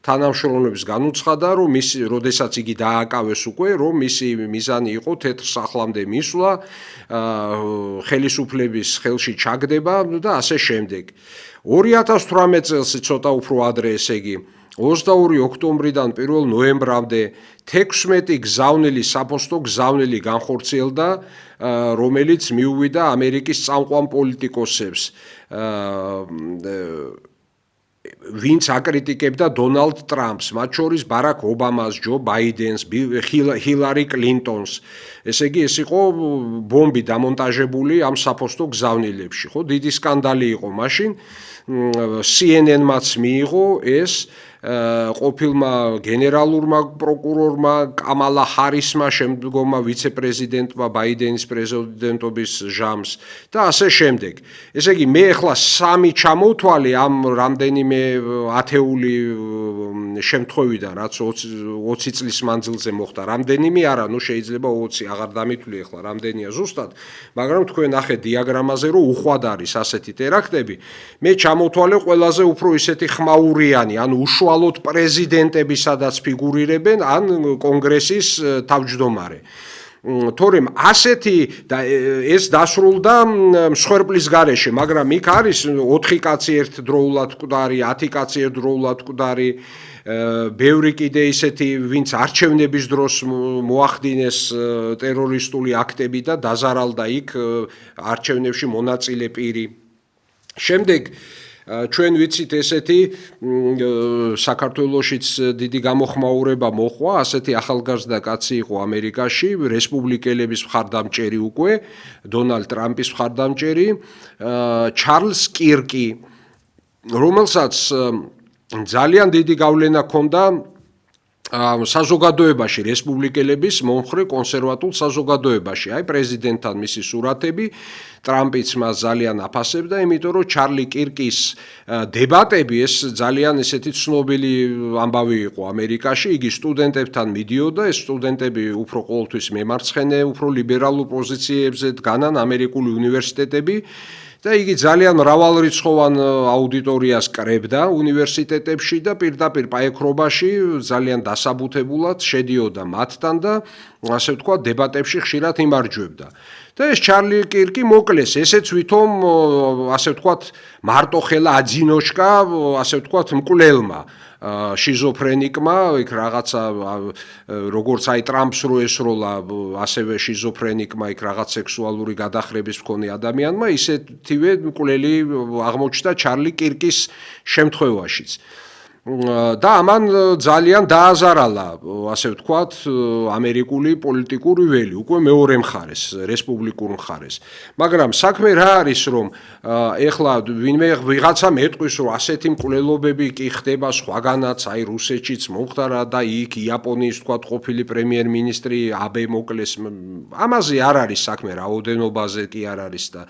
[SPEAKER 1] თანამშრომლების განუცხადა, რომ მისი, როდესაც იგი დააკავეს უკვე, რომ მისი მიზანი იყო თეთრ სახლამდე მისვლა, ხელისუფლების ხელში ჩაგდება და ასე შემდეგ. 2018 წელს ცოტა უფრო ადრე, ესე იგი 22 ოქტომბრიდან 1 ნოემბრამდე 16 გზავნილი საფოსტო გზავნილი განხორციელდა, რომელიც მიუვიდა ამერიკის წამყვან პოლიტიკოსებს, ვინც აკრიტიკებდა დონალდ ტრამპს, მათ შორის ბარაკ ობამას, ჯო ბაიდენს, ჰილარი კლინტონს. ესე იგი, ეს იყო ბომბი დამონტაჟებული ამ საფოსტო გზავნილებში, ხო? დიდი სკანდალი იყო მაშინ. CNN-მაც მიიღო ეს ყოფილმა გენერალურმა პროკურორმა კამალა ჰარისმა, შემდგომმა ვიცე-პრეზიდენტმა ბაიდენის პრეზიდენტობის ჟამს და ასე შემდეგ. ესე იგი, მე ახლა სამი ჩამოვთვალე ამ რამდენიმე ათეული შემთხვევიდან, რაც 20 წლის მანძილზე მოხდა. რამდენიმე არა, ნუ შეიძლება 20 აღარ დამითვლი ახლა რამდენია ზუსტად, მაგრამ თქვენ ნახეთ დიაგრამაზე, რომ უხვად არის ასეთი ტერაქტები. მე ჩამოვთვალე ყველაზე უფრო ისეთი ხმაურიანი, ანუ უშუალოდ პრეზიდენტები სადაც ფიგურირებენ, ან კონგრესის თავმჯდომარე. თორემ ასეთი და ეს დასრულდა მსხვერპლის გარეშე, მაგრამ იქ არის 4 კაცი ერთდროულად მკვდარი, 10 კაცი ერთდროულად მკვდარი, ბევრი კიდე ისეთი, ვინც არჩევნების დროს მოახდინეს ტერორისტული აქტები და დაზარალდა იქ არჩევნებში მონაწილე პირი. შემდეგ ჩვენ ვიცით ესეთი საქართველოშიც დიდი გამოხმაურება მოყვა, ასეთი ახალგაზრდა კაცი იყო ამერიკაში, რესპუბლიკელების მხარდამჭერი უკვე, დონალდ ტრამპის მხარდამჭერი, ჩარლზ კირკი, რომელსაც ძალიან დიდი გავლენა ჰქონდა საზოგადოებაში, რესპუბლიკელების მომხრე კონსერვატულ საზოგადოებაში. აი პრეზიდენტთან მისი სურათები, ტრამპიც მას ძალიან აფასებდა, იმიტომ რომ ჩარლი კირკის დებატები ეს ძალიან ესეთი ცნობილი ამბავი იყო ამერიკაში. იგი სტუდენტებთან მიდიოდა, ეს სტუდენტები უფრო ყოველთვის მემარცხენე, უფრო ლიბერალურ პოზიციებზე დგანან ამერიკული უნივერსიტეტები. და იგი ძალიან მრავალრიცხოვან აუდიტორიას კრებდა უნივერსიტეტებში და პირდაპირ პაექრობაში ძალიან დასაბუთებულად შედიოდა მათთან და ასე ვთქვათ დებატებში ხშირად იმარჯვებდა. და ეს ჩარლი კირკი მოკლეს, ესეც ვითომ ასე ვთქვათ მარტოხელა აძინოშკა, ასე ვთქვათ მკვლელმა შიზოფრენიკმა, იქ რაღაცა როგორც აი ტრამპს რო ესროლა, ასევე შიზოფრენიკმა იქ რაღაც სექსუალური გადახრების მქონე ადამიანმა, ისეთივე მკვლელი აღმოჩნდა ჩარლი კირკის შემთხვევაშიც. და ამან ძალიან დააზარალა, ასე ვთქვათ, ამერიკული პოლიტიკური ველი, უკვე მეორე მხარეს, რესპუბლიკურ მხარეს. მაგრამ საქმე რა არის, რომ ეხლა ვინმე ვიღაცა მეტყვის, რომ ასეთი მკვლელობები კი ხდება სხვაგანაც, აი რუსეთშიც მომხდარა და იქ იაპონიის ვთქვათ ყოფილი პრემიერ-მინისტრი აბე მოკლეს. ამაზე არ არის საქმე, რაოდენობაზე კი არ არის და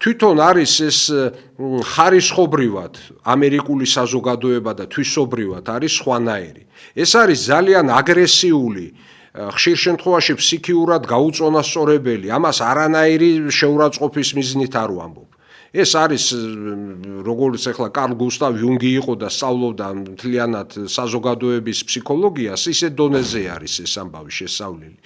[SPEAKER 1] თვითონ არის ეს ხარისხობრივად ამერიკული საზოგადოება და თვისობრივად არის სხვანაირი. ეს არის ძალიან აგრესიული, ხშირ შემთხვევაში ფსიქიურად გაუწონასწორებელი, ამას არანაირი შეურაცხყოფის მიზნით არ ვამბობ. ეს არის როგორც ახლა კარლ გუსტავ იუნგი იყო და სწავლობდა მთლიანად საზოგადოების ფსიქოლოგიას, ისე დონეზე არის ეს ამბავი შესწავლილი.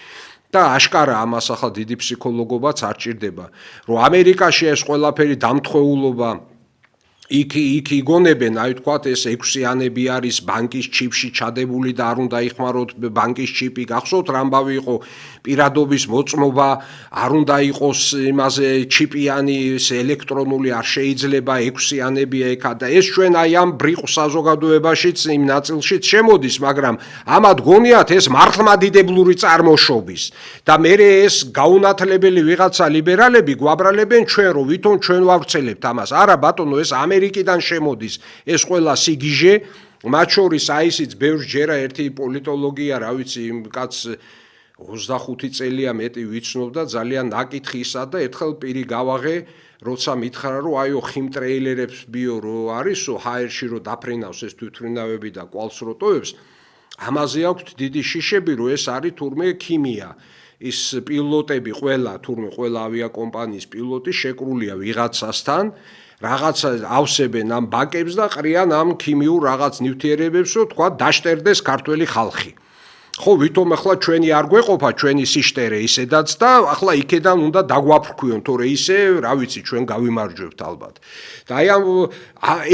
[SPEAKER 1] და აშკარა ამას ახლა დიდი ფსიქოლოგობაც არ ჭირდება, რომ ამერიკაში ეს ყველაფერი დამთხეულობა იქ იგონებენ, აი ვთქვათ, ეს 6-იანები არის ბანკის ჩიპში ჩადებული და არ უნდა იხმაროთ ბანკის ჩიპი. გახსოვთ რა ამბავი იყო პირადობის მოწმობა, არ უნდა იყოს იმაზე ჩიპიანი, ეს ელექტრონული არ შეიძლება, 6-იანებია ეკა და ეს ჩვენ აი ამ ბრიყ საზოგადოებაშიც იმ ნაწილშიც შემოდის, მაგრამ ამათ გონიათ ეს მართლმადიდებლური წარმოშობის და მერე ეს გაუნათლებელი ვიღაცა ლიბერალები გვაბრალებენ ჩვენ, რომ ვითომ ჩვენ ვავრცელებთ ამას. არა ბატონო, ეს ამერიკიდან შემოდის ეს ყველა სიგიჟე, მათ შორის აი ისიც ბევრჯერა ერთი პოლიტოლოგია, რა ვიცი, იმ კაც 25 წელია მეტი ვიცნობ და ძალიან ნაკითხი ისა და ერთხელ პირი გავაღე, როცა მითხრა, რომ აიო ხიმ ტრეილერებს ბიო რო არისო, ჰაერში რო დაფრინავს ეს თვითმფრინავები და კვალს რო ტოვებს, ამაზე აქვთ დიდი შიშები, რომ ეს არის თურმე ქიმია. ის პილოტები ყველა ავიაკომპანიის პილოტი შეკრულია ვიღაცასთან, რაღაცა ავსებენ ამ ბაკებს და ყრიან ამ ქიმიურ რაღაც ნივთიერებებს, რომ თქვა დაშტერდეს ქართველი ხალხი. ხო ვითომ ახლა ჩვენი არ გვეყოფა ჩვენი სიშტერე ისედაც და ახლა იქედან უნდა დაგვაფრქვიონ თორე ისე რა ვიცი ჩვენ გავიმარჯვებთ ალბათ და აი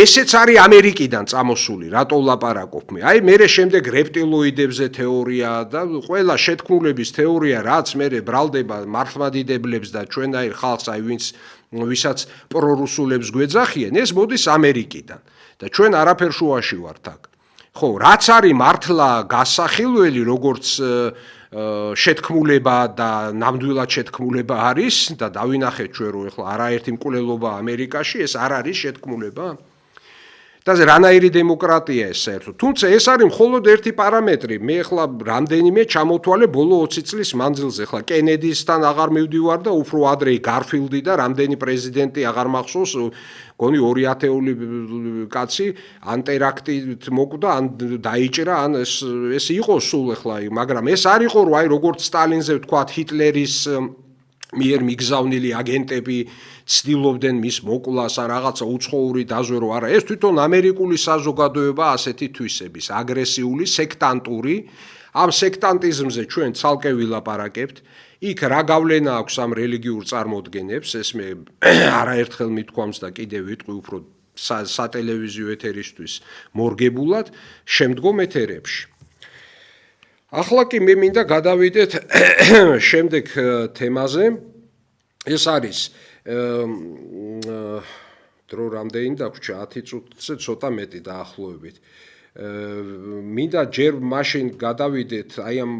[SPEAKER 1] ესეც არის ამერიკიდან წამოსული რატო ვლაპარაკობ მე აი მე შემდეგ რეპტილოიდებზე თეორია და ყველა შეთქმულების თეორია რაც მე ბრალდება მართლმადიდებლებს და ჩვენაირ ხალხს აი ვისაც პრორუსულებს გვეძახიან ეს მოდის ამერიკიდან და ჩვენ არაფერ შუაში ვართ აქ ხო, რაც არის მართლა გასახილველი, როგორც შეთქმულება და ნამდვილად შეთქმულება არის და დავინახეთ ჩვენ რომ ეხლა არაერთი მკვლელობა ამერიკაში, ეს არ არის შეთქმულება. და რანაირი დემოკრატია ეს საერთოდ. თუმცა ეს არის მხოლოდ ერთი პარამეტრი. მე ეხლა რამდენიმე ჩამოთვალე ბოლო 20 წლის მანძილზე. ეხლა კენედისთან აღარ მივდივარ და უფრო ადრე გარფილდი და რამდენი პრეზიდენტი აღარ მახსოვს გონი 2000-ული კაცი ან ტერაქტით მოკვდა, ან დაიჭრა, ან ეს იყო სულ ეხლა, მაგრამ ეს არ იყო რომ აი როგორც სტალინზე ვთქვათ ჰიტლერის მიერ მიგზავნილი აგენტები ცდილობდნენ მის მოკვლას ან რაღაცა უცხოური დაზვერო არა ეს თვითონ ამერიკული საზოგადოება ასეთი თვისების აგრესიული სექტანტური ამ სექტანტიზმზე ჩვენ ცალკე ვილაპარაკებთ იქ რა გავლენა აქვს ამ რელიგიურ წარმოდგენებს ეს მე არაერთხელ მithქვამს და კიდევ ვიტყვი უფრო სატელევიზიო ეთერისთვის მორგებულად შემდგომ ეთერებში ახლა კი მე მინდა გადავიდეთ შემდეგ თემაზე ეს არის დრო რამდენი დაგვრჩა 10 წუთზე ცოტა მეტი დაახლოებით მინდა ჯერ მაშინ გადავიდეთ აი ამ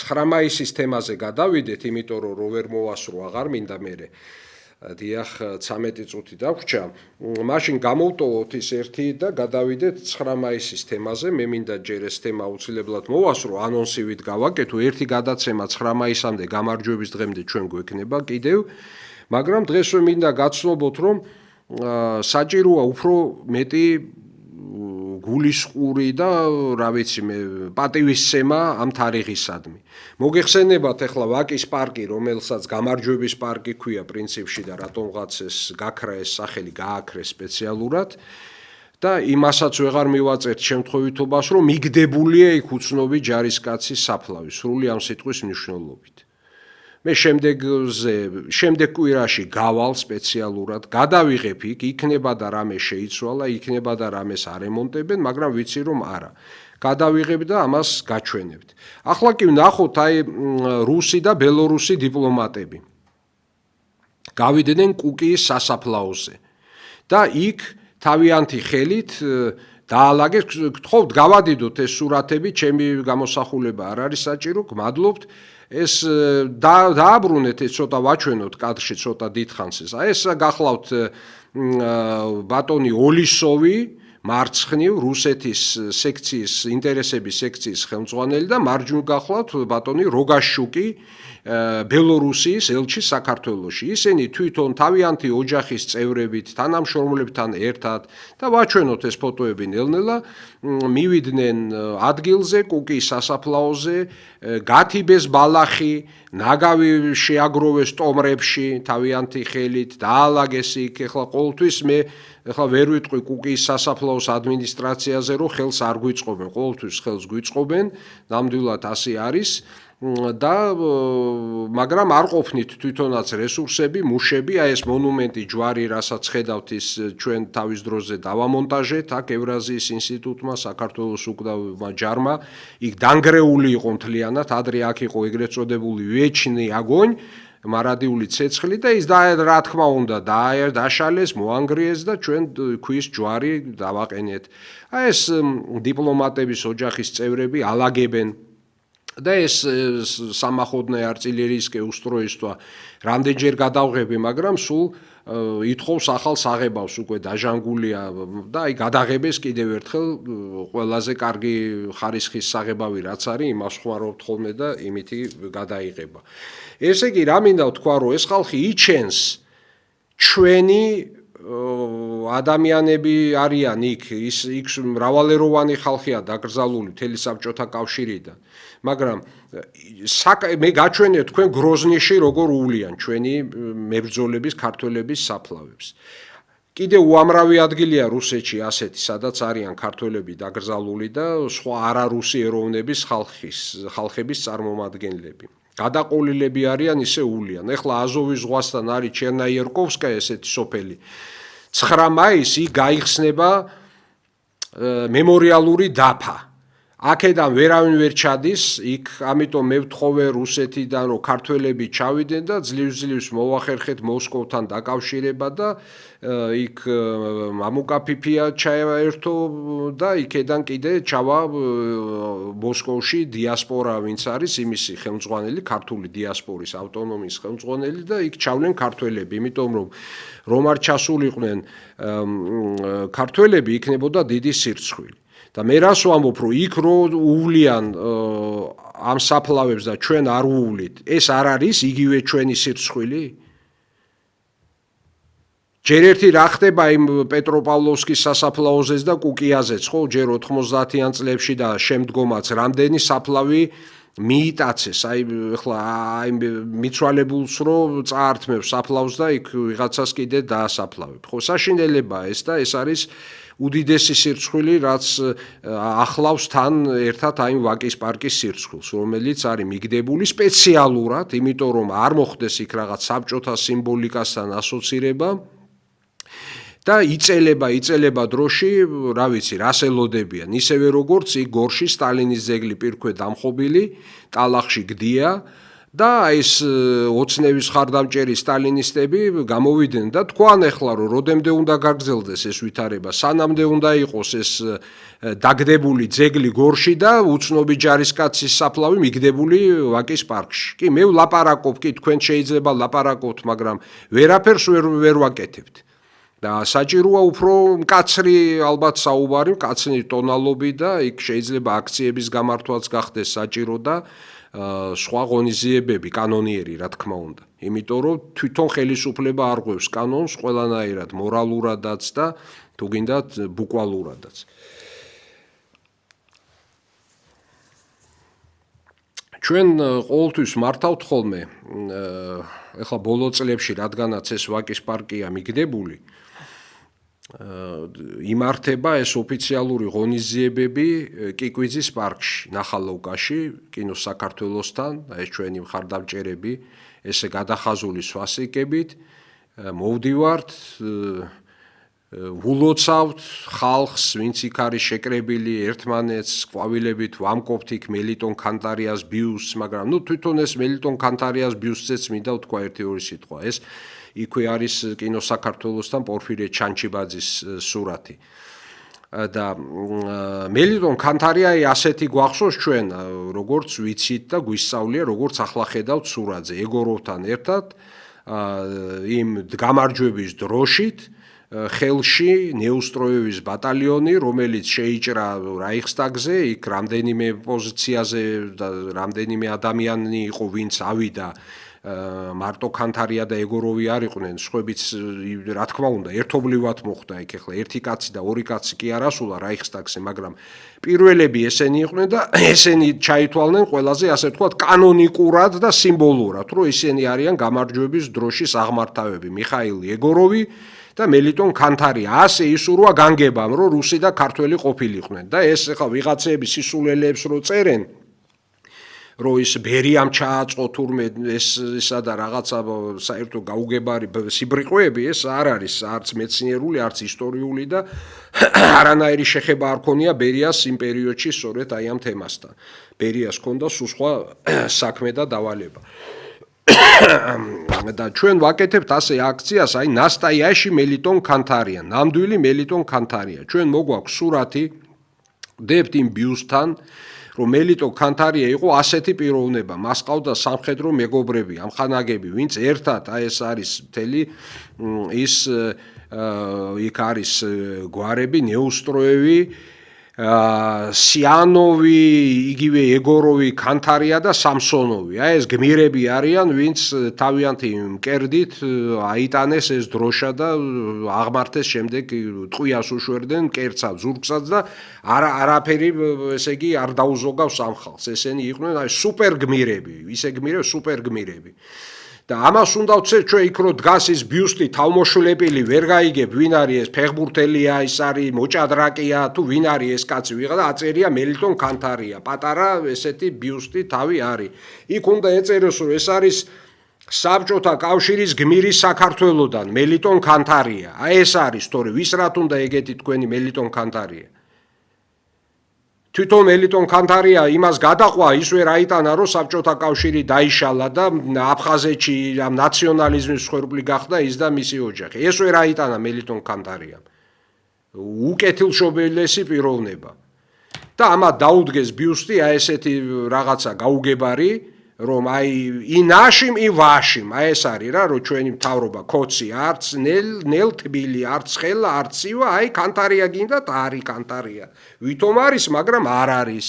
[SPEAKER 1] 9 მაისის თემაზე გადავიდეთ იმიტომ რომ რო ვერ მოვასრო აღარ მინდა მერე დიახ 13 წუთი დაგვრჩა მაშინ გამოვტოვოთ ის ერთი და გადავიდეთ 9 მაისის თემაზე მე მინდა ჯერ ეს თემა აუცილებლად მოვასრო ანონსივით გავაკეთო ერთი გადაცემა 9 მაისამდე გამარჯვების დღემდე ჩვენ გვექნება კიდევ მაგრამ დღესვე მინდა გაცნობოთ რომ საჭიროა უფრო მეტი გულისყური და რა ვიცი მე პატივისცემა ამ თარიღისადმი. მოგეხსენებათ ახლა ვაკის პარკი, რომელსაც გამარჯვების პარკი ქვია პრინციპში და რატომღაც ეს გაქრა ეს სახელი გააქრეს სპეციალურად და იმასაც ვეღარ მივაწერთ შემთხვევითობას, რომ მიგდებულია იქ უცნობი ჯარისკაცის საფლავი, სრული ამ სიტყვის მნიშვნელობით. მე შემდეგ კვირაში გავალ სპეციალურად, გადავიღებ იქ, იქნება და რამე შეიცვალა, იქნება და რამეს არემონტებენ, მაგრამ ვიცი რომ არა. გადავიღებ და ამას გაჩვენებთ. ახლა კი ვნახოთ აი რუსი და ბელორუსი დიპლომატები. გავიდნენ კუკიის სასაფლაოზე. და იქ თავიანთი ხელით დაალაგეთ, გთხოვთ გავადიდოთ ეს სურათები, ჩემი გამოსახულება არ არის საჭირო, გმადლობთ. ეს დააბრუნეთ ეს ცოტა ვაჩვენოთ კადრში ცოტა დიდხანს ეს. აი ეს გახლავთ ბატონი ოლისოვი მარცხნივ რუსეთის სექციის ინტერესების სექციის ხელმძღვანელი და მარჯვნივ გახლავთ ბატონი როგაშუკი ბელორუსიის ელჩი საქართველოში. ისინი თვითონ თავიანთი ოჯახის წევრებით, თანამშრომლებთან ერთად და ვაჩვენოთ ეს ფოტოები ნელ-ნელა მივიდნენ ადგილზე, კუკიის სასაფლაოზე, გათიბეს ბალახი, ნაგავი შეაგროვეს ტომრებში თავიანთი ხელით, დაალაგეს იქ. ეხლა ყოველთვის მე ეხლა ვერ ვიტყვი კუკიის სასაფლაოს ადმინისტრაციაზე, რომ ხელს არ გვიწყობენ, ყოველთვის ხელს გვიწყობენ, ნამდვილად ასე არის. და მაგრამ არ ყოფნით თვითონაც რესურსები, მუშები, აი ეს მონუმენტი ჯვარი, რასაც ხედავთ ის ჩვენ თავის დროზე დავამონტაჟეთ, აქ ევრაზიის ინსტიტუტმა, საქართველოს უკვდავმა ჯარმა, იქ დანგრეული იყო მთლიანად, ადრე აქ იყო ეგრეთ წოდებული ვიეჩნი აგონი, მარადიული ცეცხლი და ის რა თქმა უნდა დაშალეს, მოანგრიეს და ჩვენ ქვის ჯვარი დავაყენეთ. აი ეს დიპლომატების ოჯახის წევრები ალაგებენ და ეს სამახოვნე артиллерийское устройство რამდენჯერ გადავღები, მაგრამ სულ ითხოვს ახალ საღებავს უკვე დაჟანგულია და აი გადაღებეს კიდევ ერთხელ ყველაზე კარგი ხარისხის საღებავი რაც არის, იმას ხმარობთ ხოლმე და იმითი გადაიღება. ესე იგი რა მინდა ვთქვა, რომ ეს ხალხი იჩენს ჩვენი ადამიანები არიან იქ მრავალეროვანი ხალხია დაკრძალული მთელი საბჭოთა კავშირიდან. მაგრამ მე გაჩვენეთ თქვენ გროზნიში როგორ უვლიან ჩვენი მებრძოლების ქართველების საფლავებს. კიდე უამრავი ადგილია რუსეთში ასეთი, სადაც არიან ქართველები დაკრძალული და სხვა არარუსი ეროვნების ხალხების წარმომადგენლები. გადაყოლილები არიან ისე ულიან. ეხლა აზოვის ზღვასთან არის ჩერნაიერკოვსკაია ესეთი სოფელი. 9 მაისს გაიხსნება მემორიალური დაფა. აქედან ვერავინ ვერ ჩადის, იქ ამიტომ მე ვთხოვე რუსეთიდან რომ ქართველები ჩავიდნენ და ძლივ-ძლივს მოვახერხეთ მოსკოვთან დაკავშირება და იქ მამუკაფიფია ჩაერთო და იქედან კიდე ჩავა მოსკოვში დიასპორა ვინც არის იმისი ხელმძღვანელი, ქართული დიასპორის ავტონომიის ხელმძღვანელი და იქ ჩავლენ ქართველები, იმიტომ რომ არ ჩასულიყვნენ ქართველები იქნებოდა დიდი სირცხვილი. და მე რას ვამბობ, რომ იქ რო უვლიან ამ საფლავებს და ჩვენ არ უვლით, ეს არ არის იგივე ჩვენი სირცხვილი? ჯერ ერთი რა ხდება იმ პეტროპავლოვსკის სასაფლაოზეც და კუკიაზეც, ხო, ჯერ 90-იან წლებში და შემდგომაც რამდენი საფლავი მიიტაცეს, აი ეხლა აი მიცვალებულს რო წაართმევს საფლავს და იქ ვიღაცას კიდე დაასაფლავებ. ხო, საშინელებაა ეს და ეს არის უდიდესი სირცხვილი, რაც ახლავს თან ერთად აი ვაკის პარკის სირცხვილს, რომელიც არის მიგდებული სპეციალურად, იმიტომ რომ არ მოხდეს იქ რაღაც საბჭოთა სიმბოლიკასთან ასოცირება და იწელება დროში, რა ვიცი, რას ელოდებიან, ისევე როგორც იქ გორში სტალინის ძეგლი პირქვე დამხობილი, ტალახში გდია და ეს ოცნების ხარდამჭერი სტალინისტები გამოვიდნენ და თქვან ახლა რომ როდემდე უნდა გაგრძელდეს ეს ვითარება, სანამდე უნდა იყოს ეს დაგდებული ძეგლი გორში და უცნობი ჯარისკაცის საფლავი მიგდებული ვაკის პარკში. კი, მე ვლაპარაკობ, კი, თქვენ შეიძლება ლაპარაკობთ, მაგრამ ვერაფერს ვერ ვაკეთებთ. და საჭიროა უფრო მკაცრი ალბათ საუბარი, მკაცრი ტონალობი და იქ შეიძლება აქციების გამართვაც გახდეს საჭირო და სხვა ღონისძიებები კანონიერი, რა თქმა უნდა. იმიტომ რომ თვითონ ხელისუფლება არღვევს კანონს ყველანაირად მორალურადაც და თუ გინდათ ბუკვალურადაც. ჩვენ ყოველთვის მართავთ ხოლმე, ეხლა ბოლო წლებში რადგანაც ეს ვაკის პარკია მიგდებული, იმართება ეს ოფიციალური ღონისძიებები კიკვიძის პარკში, ნახალოვკაში, კინო საქართველოსთან, ეს ჩვენი მხარდამჭერები, ესე გადახაზული სვასტიკებით, მოვდივართ, ვულოცავთ ხალხს, ვინც იქ არის შეკრებილი, ერთმანეთს ყვავილებით ვამკობთ იქ მელიტონ ქანტარიას ბიუსტს, მაგრამ თვითონ ეს მელიტონ ქანტარიას ბიუსტზეც მინდა ვთქვა ერთი-ორი სიტყვა, ეს იქვე არის კინო საქართველოსთან პორფირე ჩანჩიბაძის სურათი. და მელიტონ ქანთარია ასეთი გვახსოვს ჩვენ, როგორც ვიცით და გვისწავლია, როგორც ახლა ხედავთ სურათზე, ეგოროვთან ერთად იმ გამარჯვების დროშით ხელში ნეუსტროევის ბატალიონი, რომელიც შეიჭრა რაიხსტაგზე, იქ რამდენიმე პოზიციაზე და რამდენიმე ადამიანი იყო, ვინც ავიდა მარტო ქანთარია და ეგოროვი არ იყვნენ, სხვაებიც რა თქმა უნდა ერთობლივად მოხდა იქ, ახლა ერთი კაცი და ორი კაცი კი არ ასულა რაიხსტაგზე, მაგრამ პირველები ესენი იყვნენ და ესენი ჩაითვალნენ ყველაზე ასე ვთქვათ კანონიკურად და სიმბოლურად, რომ ისინი არიან გამარჯვების დროშის აღმართავები, მიხაილ ეგოროვი და მელიტონ ქანთარია. ასე ისურვა განგებამ, რომ რუსი და ქართველი ყოფილიყვნენ და ეს ახლა ვიღაცები სისულელეებს რო წერენ, რომ ის ბერიამ ჩააწყო თურმე ესა და რაღაცა საერთო გაუგებარი სიბრიყვეები, ეს არ არის არც მეცნიერული, არც ისტორიული და არანაირი შეხება არ ქონია ბერიას იმ პერიოდში სწორედ აი ამ თემასთან. ბერიას ჰქონდა სულ სხვა საქმე და დავალება. და ჩვენ ვაკეთებთ ასე აქციას, აი ნასტაიაში მელიტონ ქანთარია, ნამდვილი მელიტონ ქანთარია. ჩვენ მოგვაქვს სურათი, დებთ იმ ბიუსტთან, რომ მელიტონ ქანთარია იყო ასეთი პიროვნება, მას ყავდა სამხედრო მეგობრები, ამხანაგები, ვინც ერთად აი ეს არის მთელი ის იქ არის გვარები, ნეუსტროევი, სიანოვი, იგივე ეგოროვი, ქანთარია და სამსონოვი. აი ეს გმირები არიან, ვინც თავიანთი მკერდით აიტანეს ეს დროშა და აღმართეს შემდეგ ტყვიას უშვერდნენ მკერდსაც, ზურგსაც და არაფერი ესე იგი არ დაუზოგავს ამ ხალხს. ესენი იყვნენ აი სუპერ გმირები, ისე გმირები, სუპერ გმირები. და ამას უნდა ვცეთ ჩვენ იქ რო დგას ის ბიუსტი თავმოშლებელი ვერ გაიგებ ვინ არის ეს ფეხბურთელია ის არის მოჭადრაკია თუ ვინ არის ეს კაცი ვიღა და აწერია მელიტონ კანთარია პატარა ესეთი ბიუსტი თავი არის იქ უნდა ეწეროს რომ ეს არის საბჭოთა კავშირის გმირი საქართველოსდან მელიტონ კანთარია აი ეს არის თორე ვის რათ უნდა ეგეთი თქვენი მელიტონ კანთარია თვითონ მელიტონ კანთარია იმას გადაყვა ის ვერ აიტანა რომ საბჭოთა კავშირი დაიშალა და აფხაზეთში ამ ნაციონალიზმის მსხვერპლი გახდა ის და მისი ოჯახი ეს ვერ აიტანა მელიტონ კანთარიამ უკეთილშობილესი პიროვნება და ამათ დაუდგეს ბიუსტი აი ესეთი რაღაცა გაუგებარი რომ აი ინაშიმ ი ვაშიმ აი ეს არის რა რომ ჩვენი მთავრობა ქოცი არც ნელ თბილი არც ხელა არც ცივა აი კანთარია გინდა და არის კანთარია ვითომ არის მაგრამ არ არის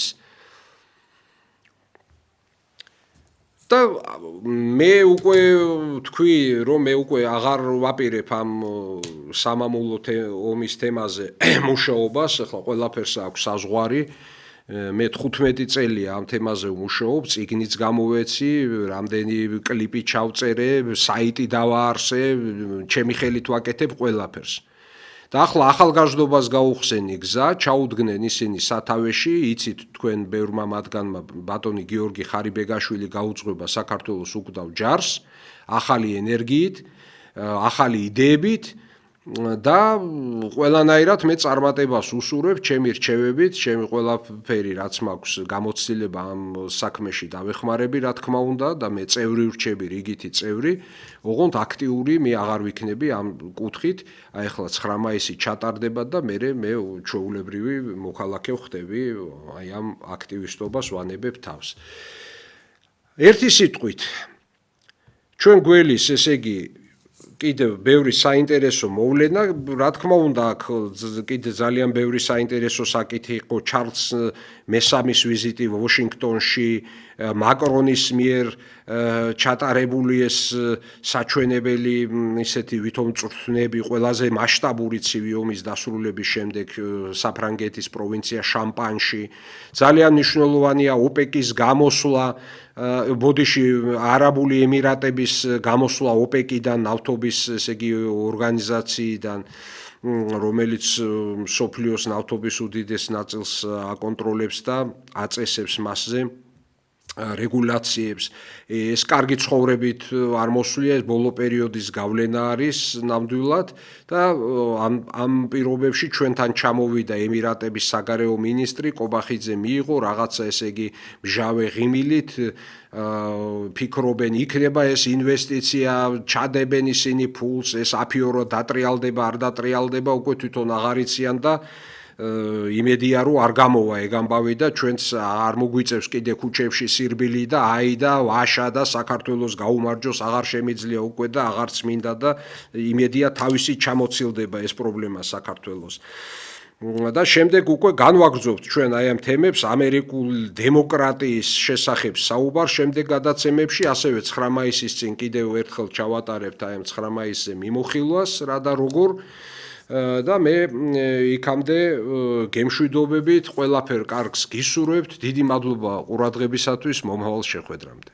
[SPEAKER 1] და მე უკვე თქვი რომ მე უკვე აღარ ვაპირებ ამ სამამულო ომის თემაზე მუშაობას ახლა ყველაფერს აქვს საზღვარი მე 15 წელია ამ თემაზე ვმუშაობ, წიგნიც გამოვეცი, რამდენი კლიპი ჩავწერე, საიტი დავაარსე, ჩემი ხელით ვაკეთებ ყველაფერს. და ახლა ახალგაზრდობას გაუხსენი გზა, ჩაუდგნენ ისინი სათავეში, იცით თქვენ ბევრმა მათგანმა ბატონი გიორგი ხარიბეგაშვილი გაუძღვება საქართველოს უკდავ ჯარს, ახალი ენერგიით, ახალი იდეებით და ყველანაირად მე წარმატებას უსურვებ ჩემი რჩევებით, ჩემი ყველაფერი რაც მაქვს გამოცდილება ამ საქმეში დავეხმარები, რა თქმა უნდა და მე წევრი ვრჩები, რიგითი წევრი, ოღონდ აქტიური მე აღარ ვიქნები ამ კუთხით, აი ახლა 9 მაისი ჩატარდება და მე ჩვეულებრივი მოქალაქე ვხდები, აი ამ აქტივისტობას ვანებებ თავს. ერთი სიტყვით ჩვენ გველის ესე იგი კიდევ ბევრი საინტერესო მოვლენა, რა თქმა უნდა, აქ კიდე ძალიან ბევრი საინტერესო საკითხი იყო ჩარლზ მესამის ვიზიტი ვაშინგტონში, მაკრონის მიერ ჩატარებული ეს საჩვენებელი ისეთი ვითომ წვრთნები ყველაზე მასშტაბური ცივი ომის დასრულების შემდეგ საფრანგეთის პროვინცია შამპანში. ძალიან მნიშვნელოვანია ოპეკის გამოსვლა, ბოდიში არაბული ემირატების გამოსვლა ოპეკიდან, ნავთობის ესე იგი ორგანიზაციიდან, რომელიც მსოფლიოს ნავთობის უდიდეს ნაწილს აკონტროლებს და აწესებს მასზე რეგულაციებს. ეს კარგი ცხოვრებით არ მოსვლია, ეს ბოლო პერიოდის გავლენა არის ნამდვილად და ამ პირობებში ჩვენთან ჩამოვიდა ემირატების საგარეო მინისტრი კობახიძე მიიღო რაღაცა ესე იგი მჟავე ღიმილით ფიქრობენ იქნება ეს ინვესტიცია, ჩადებენ ისინი ფულს, ეს აფიორო დატრიალდება, არ დატრიალდება, უკვე თვითონ აღარ იციან და იმედია რომ არ გამოვა ეგ ამბავი და ჩვენც არ მოგვიწევს კიდე ქუჩებში სირბილი და აი და ვაშა და საქართველოს გაუმარჯოს აღარ შემიძლია უკვე და აღარც მინდა და იმედია თავისი ჩამოცილდება ეს პრობლემა საქართველოს. და შემდეგ უკვე განვაგრძობთ ჩვენ აი ამ თემებს ამერიკულ დემოკრატიის შესახებ საუბარ შემდეგ გადაცემებში, ასევე 9 მაისის წინ კიდევ ერთხელ ჩავატარებთ აი ამ 9 მაისზე მიმოხილვას რა და როგორ და მე იქამდე გემშვიდობებით ყველაფერ კარგს გისურვებთ. დიდი მადლობა ყურადღებისათვის, მომავალ შეხვედრამდე.